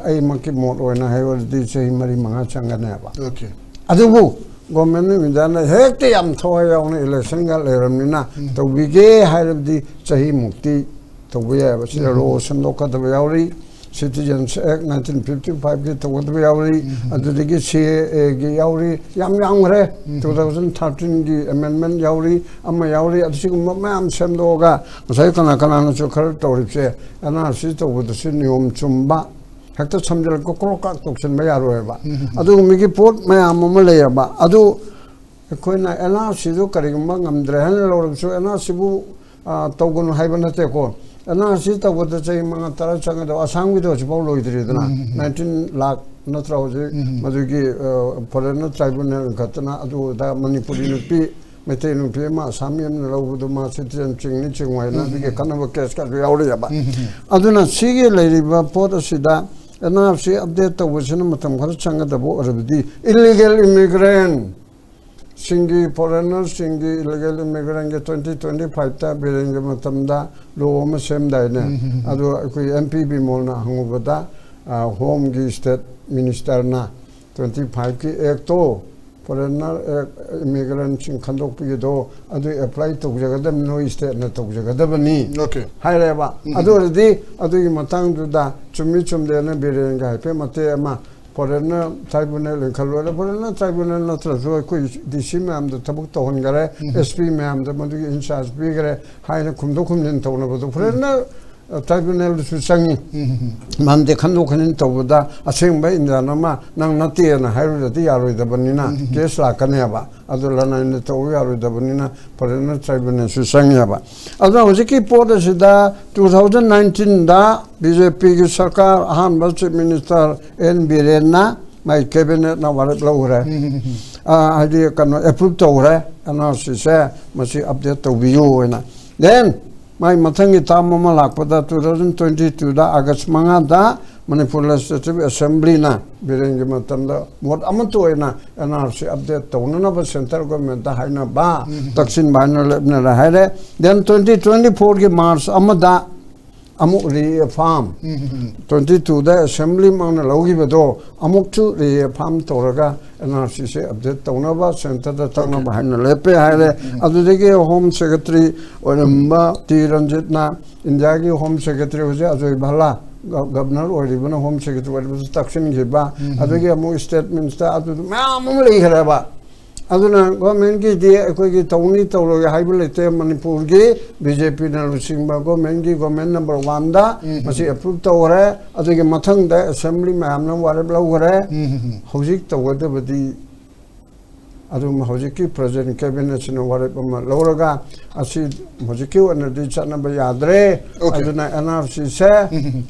ai maki mod oina haiwardi sei mari manga changanaba okay adubu government ni midana hekte yam thoya on election ga leramnina tawbige hairabdi chahi mukti Tobuya, Siro, Sandoka, the Yauri, Citizens Act 1955, the Yauri, and the Yauri, Yam Yangre, 2013, the Amendment Yauri, Amayauri, at Sigmam Sandoga, Saikana Chokar, Torice, and our sister with the Sinium Chumba, Hector Samjal Kokroka, Toxin Mayarueva. Adu Miki Port, Mayamulayaba, Adu Quina, and our Sidu Karimang, and Drehan, or so, and our Sibu Togun Hibanateko. NRC with the same Tarachanga, ASHANG with us, Paulo, 19 lakh, not Rose, Madugi, Polena Tribunal, Katana, Adu, Manipuri, Metain, Pima, Samian, Lovuduma, Citizen, Ching, why not be a kind of a case, Kauriaba. Aduna, Sige, Lady, Porta Sida, NRC update was in Matam Changa, the board of the illegal immigrant. Singi foreigners, Singi illegal immigrant 2025 ta bilinga matamda looma sem daine adu akoi MPB molna hangubada home gi state minister na 25 ki ek to foreigner immigrant sing khandok pi do adu apply to jagadam no state na to jagadabani okay haireba adu redi adu gi matang du da chumi chumdena biren ga pe mate ma foreigner tribunal khalwala foreigner tribunal na trazo ko DC ma'am da tabuk to hon gare SP ma'am da madu in charge bi gare haina kumdo kumnin to na bodo foreigner tribunal su sangi mamde khandu khanin to boda aseng ba inda na ma nang nati na hairu da ya ro da banina case la kane ba adula na in to ya ro da banina foreigner tribunal su sangi ba adha hojiki poda sida 2019 da BJP ki sarkar han chief minister N Birena my cabinet na warat lawre idea kan approve to re NRC se masi update to view na then my mathangi tamama lakpada 2022 da August manga da Manipur Legislative Assembly na birengi matamda mod amato na NRC update to na ba central government da haina ba taksin bana lebna ra haire then 2024 ki March amada amuk re farm 22 da assembly mang na logi bedo amuk chu re farm toraga NRC se update to na ba center da tang ba haina lepe haire adudege home secretary oramba Tiranjit na India ki home secretary hoje ajoi bhala governor oribana home secretary was taksin giba adudege amuk state minister adu ma mumli khara ba aduna government ki dia koi ki tawni tawlo ya haibul te Manipur ki BJP na lusingba government ki government number 1 da masi approve tawre adu ki mathang da assembly ma amna warab lawre hojik tawde badi adu hojik ki president cabinet na warab ma lawraga asi hojik ki wana di chana ba yadre aduna NRC se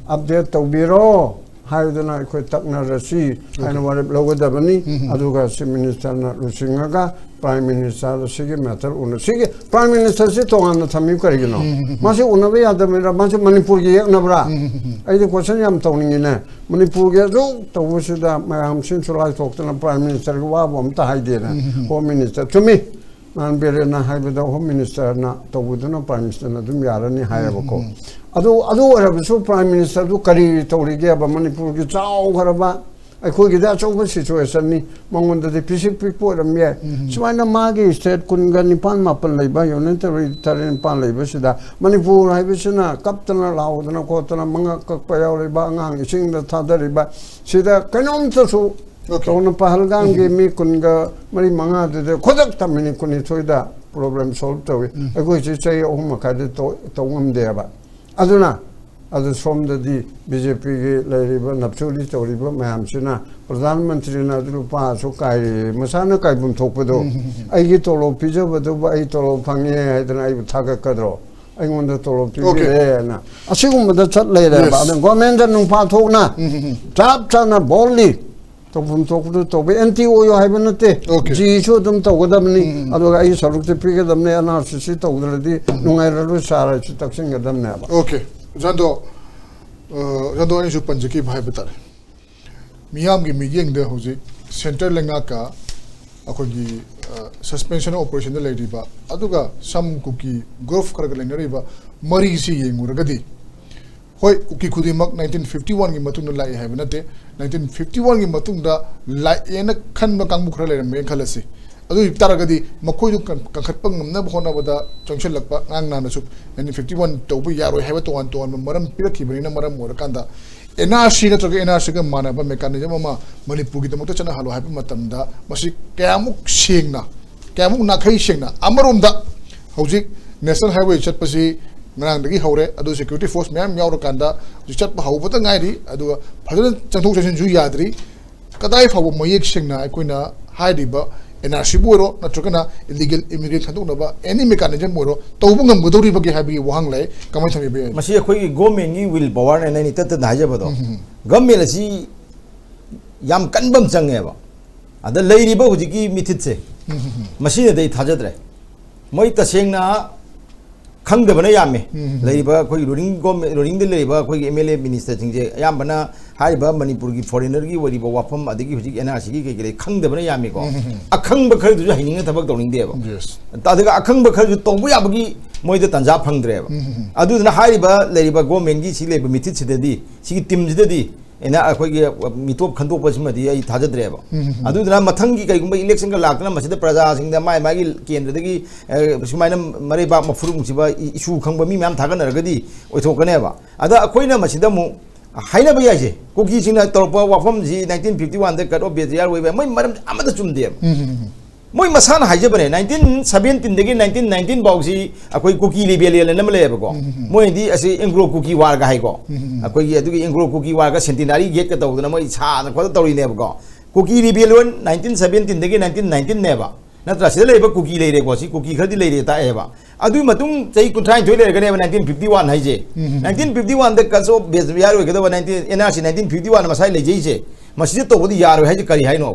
update tawbiro haidana ko takna rasi haina warab logadabani aduga si minister na lusingaga prime minister sige matter una sige prime minister se tongan thami karigino mase unabe yadamira mase Manipur ge nabra ai de question yam tawni ne Manipur ge ro tawsida mayam centralized tokna prime minister wa bom ta haide na home minister tumi man bere na haibada home minister na tawuduna prime minister na dum yarani hayabako adu arabisu prime minister du kari tawrige ba Manipur ki chau garaba ai ki da chau situation ni mangonda de pisik pipo ramye sumaina magi state kunga nipan mapan leiba unitary tarin pan leiba sida Manipur haibisina kaptana laudana kotana manga kakpa yaw leiba ngang ising da thadariba sida kanom tasu tawna pahalgang ge mi kunga mari manga de khodak tamini kuni thoida problem solve tawi ai chi chai ohma ka de tawngam de ba aduna adu from the BJP ki lairiba napchuli tawriba mayam sina pradhan mantri na du pa so kai masana kai bum thokpado ai gi tolo pija badu ba ai tolo phangye haidana ai thaga kadro ai ngonda tolo pije na asigum da chat leira ba adan government nung pa thokna chap chana bolli to bum thokdu to be NTO yo haibanate ji so dum tawgadamni adu ai sarukte pige damne NRC tawdaladi nungai ralu sara chu taksin gadamne ba okay jando ani su panjaki bhai batare miyam gi meeting de hoji center lenga ka akogi suspension operation de leiriba aduga sam kuki golf karga lenariba mari si yenguragadi hoi kuki khudimak 1951 gi matungda lai haibnate 1951 gi matungda lai ena khanba kangbu khra leram me khalasi adu taragadi makoi du kankhatpa ngamna bhona bada changshel lakpa ngang na su 1951 tobu yaro haiba to an maram piraki bani na maram mor kanda NRC na troge NRC ga mana ba mechanism ma Manipur gi tamta chana halo haiba matamda masi kayamuk sengna kayamuk nakhai sengna amarum hojik national highway chatpasi ngang dagi hore adu security force myam yauro kanda chatpa hawbata ngairi adu phadana changthok changin ju yadri kadai fabu mayek sengna akoina haidiba NRC buoro natrokana illegal immigrant khandok ba any mechanism buoro tawbungam godori bagi habi wahang lai kamai thami be masi khoi government ni will power and any tat naija bado government asi yam kanbam change ba ada leiri ba hujiki mithit se masi dei thajadre moi tasengna khangdabana yame leiba khoi ruling de leiba khoi MLA minister jingje yambana haiba Manipur gi foreigner gi wariba wafam adigi hujik NRC gi ke khangdabana yame ko akhangba khar du hininga thabak tawning de ba tadaga akhangba khar du tongbu yabagi moida tanja phangdre ba aduna haiba leiba government gi si leiba mithit sidedi si team sidedi ena akhoi gi mitop khandok pasimadi ai thajadre ba aduna mathangi kai gumba election ga lakna masida praja singda mai gi kendradagi sumaina mare ba mafurung siba issue khangba mi myam thagan ragadi oithokane ba ada akoina masida mu 하이나 봐야지 고기 지나 떨어봐 와폼지 1951데 컷 오브 베지알 웨이 뭐 마람 아무도 좀데 뭐 마사나 하이저버네 1917데기 1919 바우지 아코이 고기 리벨레는 남레버고 뭐인디 아시 잉그로 고기 와가 하이고 아코이 아두기 잉그로 고기 와가 센티나리 게트 떠우드나 뭐 차나 거 떠리네버고 고기 리벨은 1917데기 1919 네바 나트라 시대 레버 고기 레이레고 시 고기 खरदि 레이레 ताएबा अदुई मतुंग चै कुंथाइ थोइ लेरगने 1951 हाइजे 1951 the कसो बेजबियार होगदो 19 NRC 1951 Maasai लेजेइजे मसिजे तोबदि यारो हाइजे करि हाइनो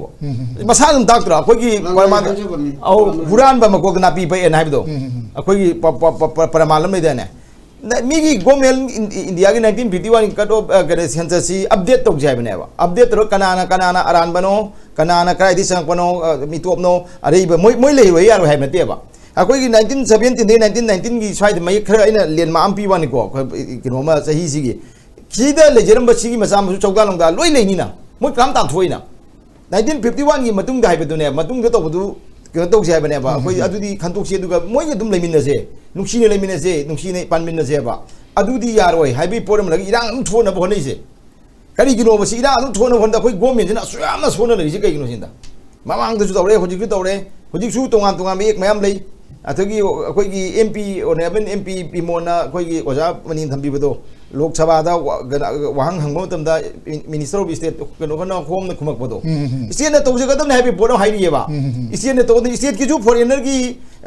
मसा दम doctor अखोगी Parman औ हुरान बम को नापी पे एन हाइबदो अखोगी परमालम लेदेने मिगी गोमेल इंडिया के 1951 कट ऑफ गरे सेंसस अपडेट तो जायबनेबा अपडेट रो कनाना अरान बनो कनाना क्राइदि संग बनो मिटोपनो अरे मोय लेहिबो यारो हाइबनेतेबा अखोगी 1917 दे 1919 की स्वाइद मय खर अइना लेन मा एमपी वानी को किनोमा सही सिगी खिदा लेजरम बसिगी मसा मसु चौदा लंगदा लोय लेनिना मोय काम ता थोइना 1951 की मतुंग हाइबदुने मतुंग दो तोबदु कनो तौ जायबनेबा अखोई अदुदी खंतोकसे दुगा मोय दुम लेमिनसे नुक्सीने लेमिनसे नुक्सीने पानमिनसेबा अदुदी यारोय हाइबी पोरम लगी इरांग थोना बहनैसे करी गिनो बसी इरांग थोना बहनदा अखोई गवर्नमेंटना सुयामना सोना लरिसे कइगिनो सिंदा ममांगदसु तौरे होजिकु तौरे होजिकसु तोंगान मे एक मयाम लई अथगी अखोगी एमपी ओनेबन एमपी पिमोना अखोगी ओजा मनि थंबिबदो लोक सभा दा वाहंग हंगो तमदा मिनिस्टर ऑफ स्टेट कनो कनो होम न खुमकबदो स्टेट ने तौजगदम ने हाबी बोरो हाइरियेबा स्टेट ने तौद स्टेट की जो फॉरेनर की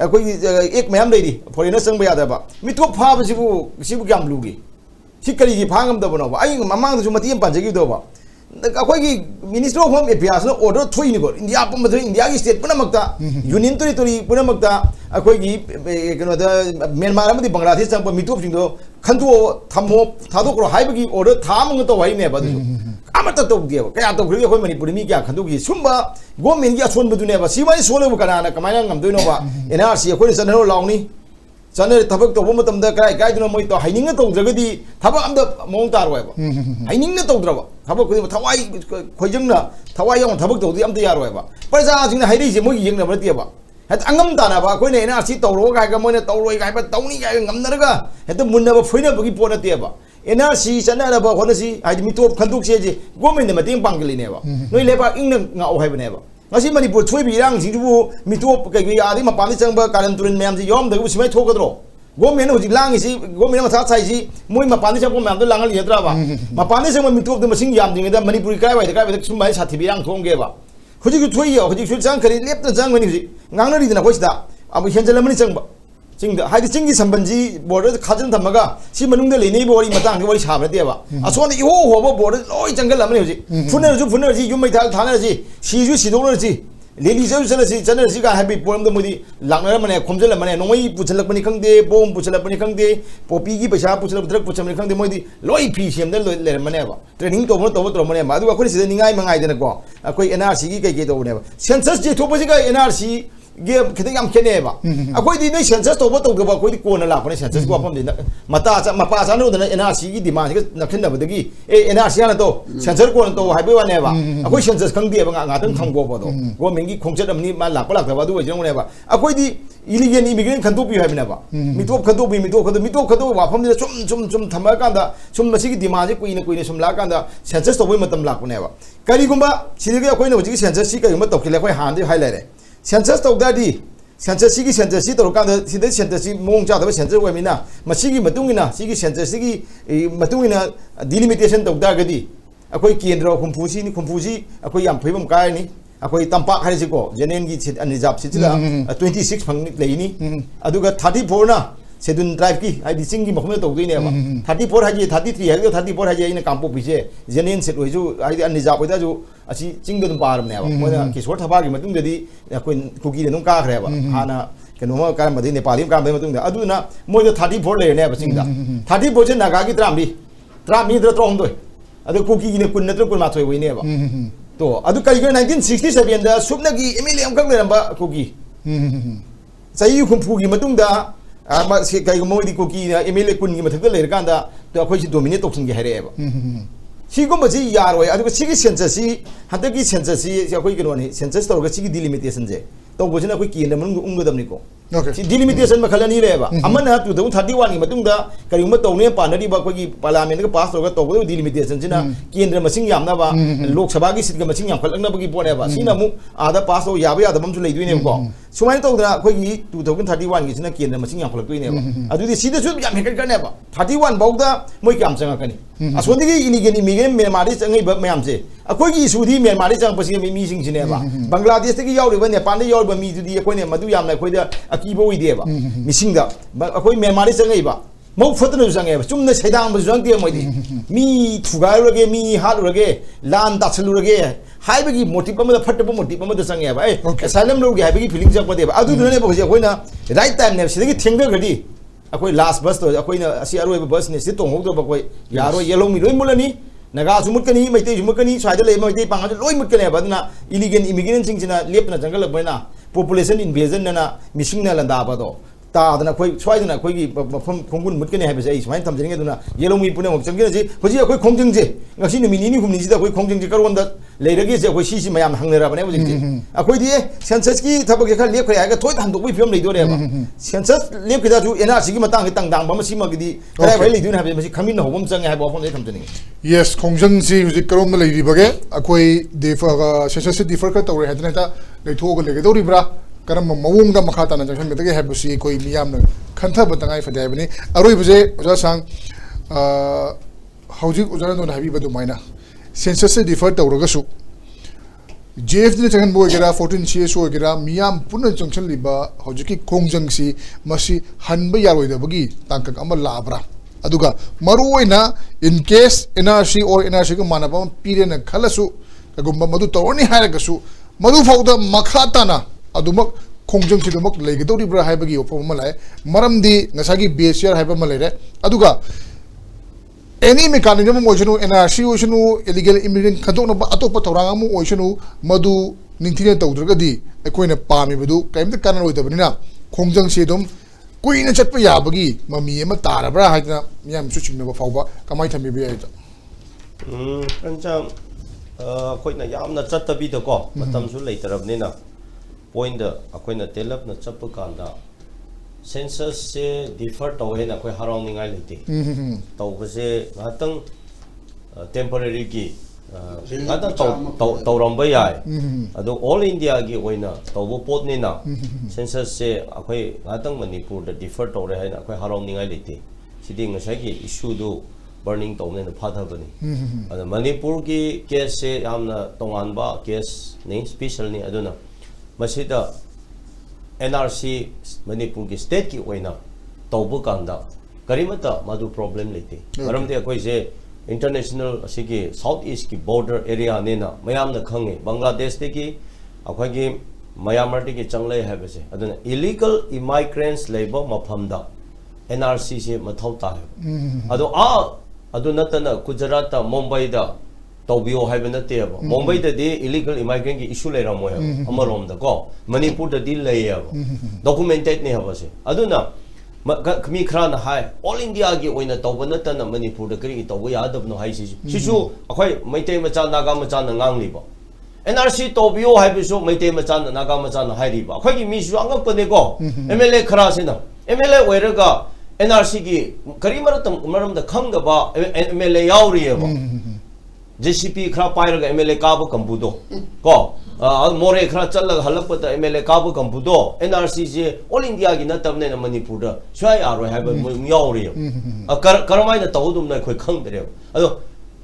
अखोगी एक मयाम लेदी फॉरेनर संग यादबा मितो फाबसिबु सिबु क्याम लुगी सिकरी की फांगम दबनो आई ममांग दसु मतियम पांजगी दोबा अखोगी मिनिस्टर ऑफ होम अफेयर्स न ऑर्डर थोइनिगो इंडिया पुमद इंडिया की स्टेट पुनमक्ता यूनियन टेरिटोरी पुनमक्ता अखोगी कनो द म्यांमार अमदि बांग्लादेश संग मिटोप सिंगो खंदो थमो थादोक्रो हाइबगी ऑर्डर थामंग तो हाइने बदु अमत तो दियो कया तो ग्री अखोई मणिपुरी मी क्या खंदोगी सुंबा गवर्नमेंट की असोन बदुनेबा सिवाई सोलेबु कनाना कमायना ngam NRC अखोई सनरो लाउनी चने थबक तो मतमदा काय काय दुनो मोय तो हाइनिंग तौद्रगदी थबक अमदा मोंग तारवायबा हाइनिंग तौद्रबा थबक को थवाई खोइजंगना थवाई यong थबक तौदि अमदा यारवायबा प्रजा जिंगना हाइरिजे मोय यंगना बरतियबा हेत अंगम तानाबा कोइने NRC तौरो गाय गा मोने तौरोय गाय बा तौनी गाय ngमनरगा हेत मुन्नबा फोइनबगी पोनतेबा NRC चनारबा होनसी हाइदि मिटोप खंदुकसे जे गवर्नमेंट ने मतेंग पांगलिनेबा नोय लेबा इंगना ngau हाइबनेबा ngasi Manipur थोइबि रांग जिंगबु मिटोप कई आदि मपानि चंगबा कारन तुरन मैम जी यम दगु सिमै थोकद्रो गवर्नमेंट होजि लांगिसि गवर्नमेंट मथा छाइसि मोय मपानि चंगबो मैम दो लांगल यद्राबा मपानि चंगबा मिटोप द मसिंग याम दिंगदा Manipur काय वाइ सुमाय साथिबि रांग थोंगेबा होजि थोइयो होजि सु चांग खरि लेपना चांग मनि होजि ngangnari dina khoisida abu henjalamani changba chingda haidi chingi sambanji border khajin thamaga si manungda leinei bori matang wari sabra deba asona iho hobo border loi jangal lamani hoji funer ji yumai thal thana ji si ju sidong ji leli jau sala si chana ji ga happy poem the mudi langna mane khomjal mane nomai puchalak pani khangde bom puchalak pani khangde popi gi paisa puchalak drug puchalak khangde moi di loi phi sem da loi le mane ba training to to mane ma du akhoi si ningai mangai dena ko akhoi NRC gi kai to ne ba census ji thopa ji ga NRC गे खिते याम खेनेबा अखोई दि नै census तोबो तोगबा अखोई दि कोना लापने census को आपम दि मता मपा चानो दना NRC की demand के नखिनबदगी ए NRC ना तो सेंसर कोन तो हाइबे वानेबा अखोई सेंसस खंगदि बा ngaतन खंगो बदो गवर्नमेंट की खोंगचत अमनि मा लापा लाखबा दु वजनेबा अखोई दि इलिगेन इमिग्रेंट खंदो पि हाइबनेबा मिटोप खंदो वाफम दि चुम थमा कांदा चुम मसी की डिमांड जे कुइने सुम ला कांदा सेंसस तोबो मतम लापनेबा करिगुंबा सिदिगे अखोई न होजि सेंसस सी करिगुंबा तोखिले अखोई हांदि हाइलाइट सेंसस तौदादी सेंसस की सेंसस सी तौर कांदा सिदे सेंसस सी मोंग चादबा सेंसस वमिना मसिगी मतुंगिना सिगी सेंसस सिगी मतुंगिना डिलिमिटेशन तौदागदी अखोई केंद्र खुंफुजी अखोई याम फैबम कायनी अखोई तंपा हारिसिको जेनेन की अनरिजर्व सिजिला 26 फंग लेनी अदुगा 34 ना शेड्यूल ट्राइब की हाइदि चिंगी मखम तौदइनेबा 34 हाइजे 33 हाइजे 34 हाइजे इन कांपो पिसे जेनेन सेट होइजु हाइदि अनरिजर्व होइदा जु असी चिंग दम पारमनेबा मोना किशोर थबागी मतुंगदि अखोई कुकी दनु काखरेबा हाना कनोमा कारमदि नेपाली काम बे मतुंगदा अदुना मोइदो 34 लेनेबा चिंगदा 34 जे नागा की त्रामी द्र त्रोंदोय अदु कुकी ने कुन नत्र कुन माथोय वइनेबा तो अदु कइगो 1967 दा सुबनगी एमएलए अमकक लेरंबा कुकी सही खुंफुगी मतुंगदा कई मोदी को MLA कुन की मथक लेरकांदा तो अखोई डोमिनेट तौसनगे हाइरेबा सिगुंबसी यारोय अदुगा सिगी सेंसस सी हतकी सेंसस सी अखोई कनोनी सेंसस तौरगा सिगी डिलिमिटेशन जे तौबोजना अखोई केंद्र मनुंग उंगदमनिको delimitation makhalani leba amana 2031 ni matungda karima tawne panari ba khoi parliament ga pass toga tawbo delimitation sina kendra masing yamna ba lok sabha gi sit ga masing yam khalakna ba gi pone ba sina mu ada pass to yaba yada bam su leidui ne ko sumai tawda khoi gi 2031 gi sina kendra masing yam khalakui ne ba adudi sida su yam hekat ka ne ba 31 bawda moi kyam changa kani aswandi gi illegal immigrant Myanmar changai ba mayam se akhoi gi sudi Myanmar chang pasi mi sing sine ba Bangladesh gi yaw ba Nepal gi yaw ba mi judi khoi ne madu yam na khoi da akibo wi de ba misingda akhoi Myanmar changai ba mau fatna changai ba chumna saidang ba jang de moi di mi thugai roge mi hat roge lan da chlu roge hai ba gi motive ba ma phat ba motive ba da changai ba asylum lo gi hai ba gi feeling jak ba de ba adu ne ba khoi na right time ne sidagi thengda gadi akhoi last bus to akhoi na asi aroi ba bus ne si tong hok do ba khoi yaro yellow mi loi mulani naga sumut kani maitei sumut kani swaida le maitei panga loi mut kani ba na illegal immigrant sing sina lepna jangal ba na population invasion na missing na landa ba do ta adana khoi swaida khoi gi khongun mut kani ha ba sai swain tham jeng na yellow mi pune mok jang ji hoji khoi khongjeng je ngasi ni mini ni humni ji da khoi khongjeng ji karon da leirage je khoi si mayam hangnera ba ne hoji ji akhoi di census ki thabak ge kha lep khoi ga thoi tham do bui film lei do re ba census lep ki da ju NRC gi matang gi tang dang ba ma si ma gi di krai bai lei du na ha ba si khamin na hobom chang ha ba phone tham jani yes khongjang si huji karom na lei bage akhoi defa ga census se differ ka tawre hadna ta lei tho ga le do ri bra karam mawung da makha ta na jang me ta ha si koi miyam na khantha ba tangai fadai bani aroi buje oja sang hauji oja no na habi ba du maina census se differ tawra ga su JF ne changan boy gera 14 CS o gera miyam punna junction liba hauji ki khongjang si masi hanba yaroi da bagi tangkak ama labra aduga maruoina in case NRC or NRC ko manaba pire na khalasu kagumba madu tawni hairagasu madu fawda makhata na adumak khongjang chi dumak leigdori bra haibagi opom malai maramdi ngasagi BSR haiba malai aduga any mechanism oishanu NRC oishanu illegal immigrant khadokna atopa tawranga mu oishanu madu ningthine tawdragadi akoina pami badu kaimta kanan oidabnina khongjang se dum kuina chatpa yabagi mami ama tarabra haidna miyam su chimna fawba kamai thami bi aida Premchand akoina yamna chattabi da ko matam su leitarabnina point da akoina telap na chappa kanda census se differ tawhe na koi harong ningai leite tawbase ngatang temporary ki ngata tawramba yai ado all India gi oina tawbo pot ni na census se akoi ngatang Manipur da differ tawre hai na koi harong ningai leite sidi ngasai gi issue do burning tawne na phatha bani ado Manipur ki case se yamna tongan ba case ni special ni aduna masida NRC Manipur ki state ki oina tawbu kanda karimata madu problem lete maramde akoi je international asigi southeast ki border area ne na mayam na khange Bangladesh te ki akoi gi Myanmar te ki changlai ha bese aduna illegal immigrants labor maphamda NRC se mathau ta ado aduna tana Gujarat ta Mumbai da tawbio haibana te ba Mumbai da de illegal immigrant ki issue le ramoya amarom da ko Manipur da dil le ya documented ne ha base aduna mi khra na hai all India gi oina tawbana tana Manipur da kri tawbo ya dab no hai si sisu akhoi maitei macha naga macha na ngang li ba NRC tawbio haibisu maitei macha na naga macha na hai ri ba akhoi gi mi su angap ne ko MLA khra sina MLA oiraga NRC gi kari maram da khang da ba MLA yauri ya ba JCP khra pairaga MLA kabu kambudo ko more khra challaga halakpata MLA kabu kambudo NRC je all India gi natamne na Manipur da swai aro haiba yauri karamai na tawdum na khoi khang dere ado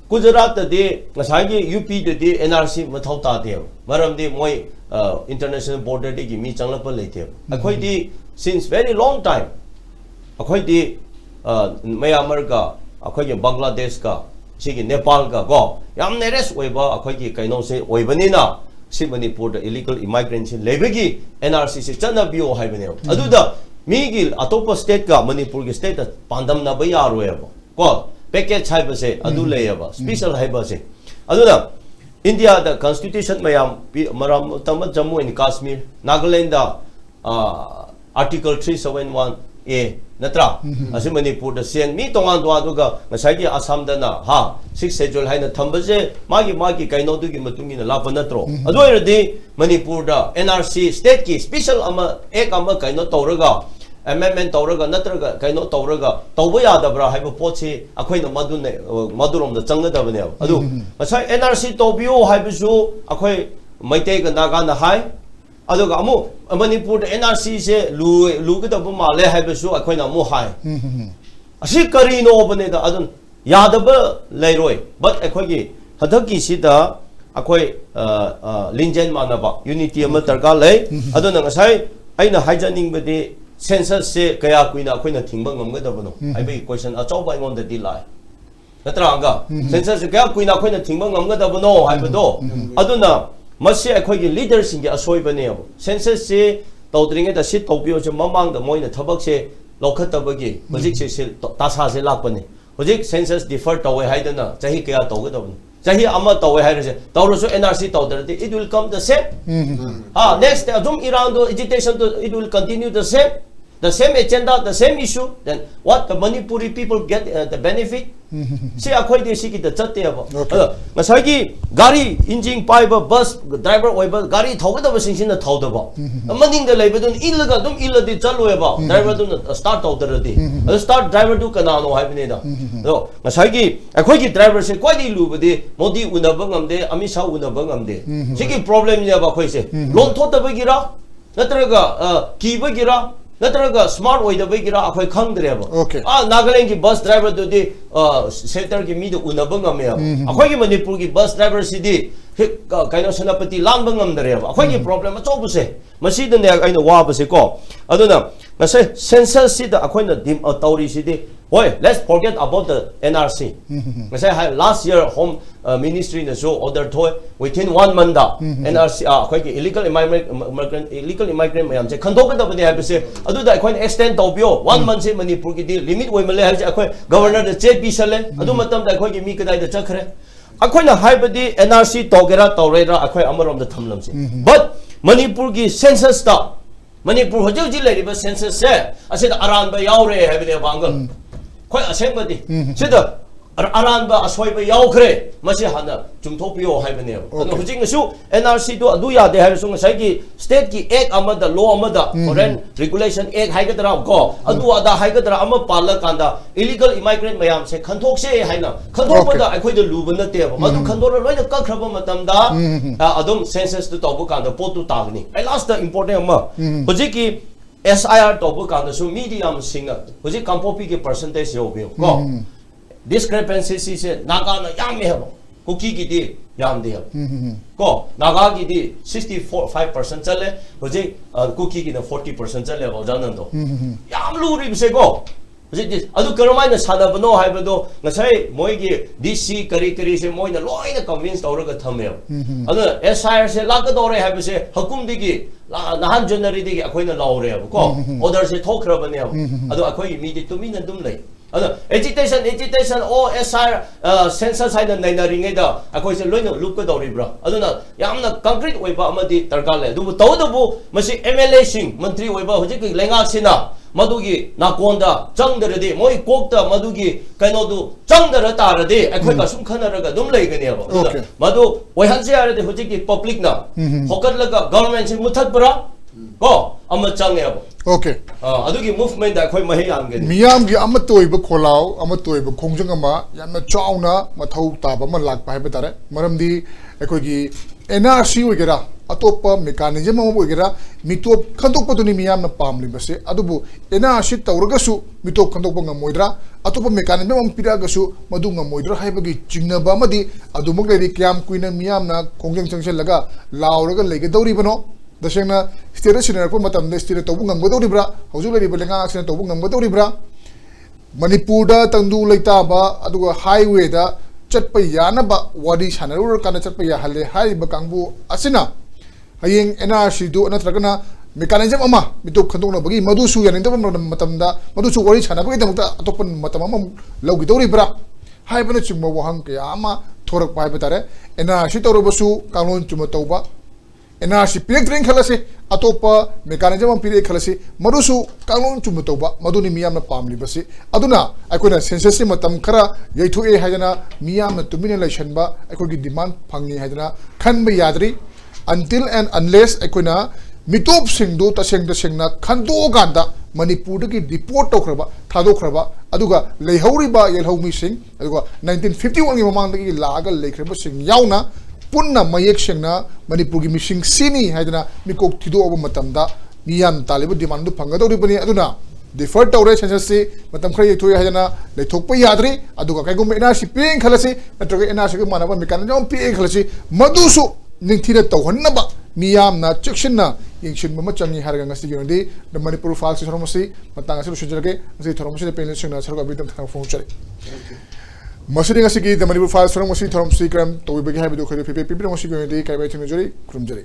Gujarat da de ngasai gi UP de NRC mathau ta de maram de moi international border de gi mi changlapa leite akhoi di since very long time akhoi di Myanmar ka akhoi gi Bangladesh ka chigi Nepal ka go yam neres oiba akhoi gi kaino se oibani na si Manipur da illegal immigrants lebegi NRC se chana bio haibane aduda mi gi atopa state ka Manipur gi state pandam na ba yaro ya ko package haiba se adu le ya ba special haiba se aduda India da constitution mayam maram tam Jammu and Kashmir Nagaland da article 371 natra asi Manipur da sian mi tongan to aduga ngasai gi Assam da na ha 6 schedule haina thambase magi kaino du gi matungi na lapa natro adoira di Manipur da NRC state ki special ama ek ama kaino tawraga amendment tawraga natraga kaino tawraga tawba yadabra haiba pochi akhoina madurom da changadabane adu ngasai NRC tawbiyo haibisu akhoi maitei ga naga na hai aduga amu Manipur NRC se lu ga da ma le hai besu akhoi na mu hai asi kari no bane da adun yadaba leiroi but akhoi gi hadaki sida akhoi linjen manaba unity ama tarka lei aduna ngasai aina haijaning bade census se kaya kuina akhoi na thingba ngamga da bano ai be question a chau bai ngon da di lai natra anga census se kaya kuina akhoi na thingba ngamga da bano hai bado aduna masi akhoi leaders inge asoi bane census se tawdringe da sit tawpio je mamang da moina thabak se lokhatabagi hojik se tasa se lakpane hojik census defer tawe haidana chahi kaya tawga da chahi ama tawe hairase tawrosu NRC tawdarati it will come the same next azum iran do agitation it will continue the same agenda, the same issue, then what the Manipuri people get the benefit? See, akhoi de siki the chatte abo. Ngasai gari engine pipe bus driver oiba gari thawga da sing na thawda ba. Maning da leiba dun illaga dum illa di chalu eba. Driver dun start thawda di. Start driver du kana no haibne da. So ngasai akhoi ki driver se kwai di lu bade Modi unaba ngamde Amit Shah unaba ngamde. Siki problem ni aba khoi se. Loan thota ba gira natraga ki ba gira natraga smart way da begira akhoi khangdre ba Nagaland ki bus driver do di center ki mi do unaba ngame akhoi ki Manipur ki bus driver si di kaino senapati langba ngamdre ba akhoi ki problem a chobu se masi da ne aina wa ba se ko aduna ngasai census si da akhoi na dim tauri si di Boy, let's forget about the NRC. Last year, Home Ministry na so order toy within 1 month NRC illegal immigrant mayam se khandok da bane ha se adu da akhoi extend tawbio 1 month se Manipur ki di limit oi male ha se akhoi governor da check bi sale adu matam da akhoi ki mi kadai da chakhre akhoi na haibadi NRC tawgera tawrera akhoi amarom da thamlam se but Manipur ki census ta Manipur hojil ji leriba census se ase da aran ba yaure habine bangal khoi asengbadi sida aranba ashoiba yaukre masi hana chungthopio haibane anu hujing su NRC do adu ya de haisung sai ki state ki ek amada law amada foreign regulation ek haigadra ko adu ada haigadra ama pala kanda illegal immigrant mayam se khanthok se haina khanthok da akhoi de lubana te adu khandor loina kakhraba matam da adum census to tobu kanda potu tagni I last the important ama hujing ki SIR tobu kanda su medium singa hujing kampopi ke percentage yo ko discrepancy se naga na yam me cookie ki di yam de ko naga ki di 65% chale hoje cookie ki na 40% chale ba janan do yam lu ri se ko hoje adu karmai na sana bano hai bado ngasai moi gi DC kari se moi na loina convince tawra ga thame adu SIR se la ka dore hai se hukum digi nahan January digi akhoi na laure ko order se thokra bane adu akhoi mi di tumi na dum lai agitation SR census haina naina ringeda akhoi se loina lupka doribra aduna yamna concrete oiba amadi tarkale du tawdabu masi MLA sing mantri oiba hojik lenga sina madugi nakonda changdarade moi kokta madugi kainodu changdara tarade akhoi ka sum khanaraga dum leigane ba madu oihanse arade hojik public na hokatlaga government sing muthatpura ko amma change ba Okay. Adugi movement da khoi mahi amge miyam gi amatoi ba kholau amatoi ba khongjang ama yamna chauna mathau ta ba ma lak pai ba tare maramdi ekoi gi NRC ogera atopa mechanism am ogera mitop khandok pa duni miyam na pamli ba se adubu NRC tawraga su mitop khandok ba ngamoidra atopa mechanism am piraga su madu ngamoidra haiba gi chingna ba madi adumuk le kyam kuina miyam na khongjang changsel laga lauraga lege dawri bano dasengna state senior ko matam de state to bungam go dibra hojul ri belenga action to bungam go dibra Manipur da tangdu leita ba aduga highway da chatpa yana ba wadi shanarur kana chatpa ya hale hai ba kangbu asina hayeng NRC do natragana mechanism ama mitok khandok na bagi madu su yanin da matam da madu su wari chana bagi damta atopan matam am logi dibra hai bana chungma wahang ke ama thorak pai betare NRC to robasu kanun chuma tauba NRC pirekdring khalase atopa mechanism pire khalase marusu kanun chum toba maduni miyam na pamli basi aduna akoina census matam khara yaithu e haidana miyam na tumine election ba akogi demand phangi haidana khanba yadri until and unless akoina mitop singdu tasengna khando ganda Manipur ki report tokraba thadokraba aduga leihoriba yelhomi sing aduga 1951 gi mamang gi laga leikhreba sing yauna punna mayek singna Manipur gi missing sini haidana mikok thido oba matamda miyam talibu demand du phanga dori bani aduna defer tawre census se matam khra yethoi haidana leithokpa yadri aduga kaigum NRC ping khalasi natroga NRC gi manaba mechanism ping khalasi madusu ningthina tawhannaba miyam na chekshina yingchin mama changi harga ngasi yonde the Manipur Falls Soromasi matanga se sujage ngasi thoromasi pen singna sarga bidam thang phone chare masuri ngasi ki the Manipur Falls Soromasi thoromasi kram to bigi habidu khari pepe pepe mosi yonde kai bai thinu jori krum jari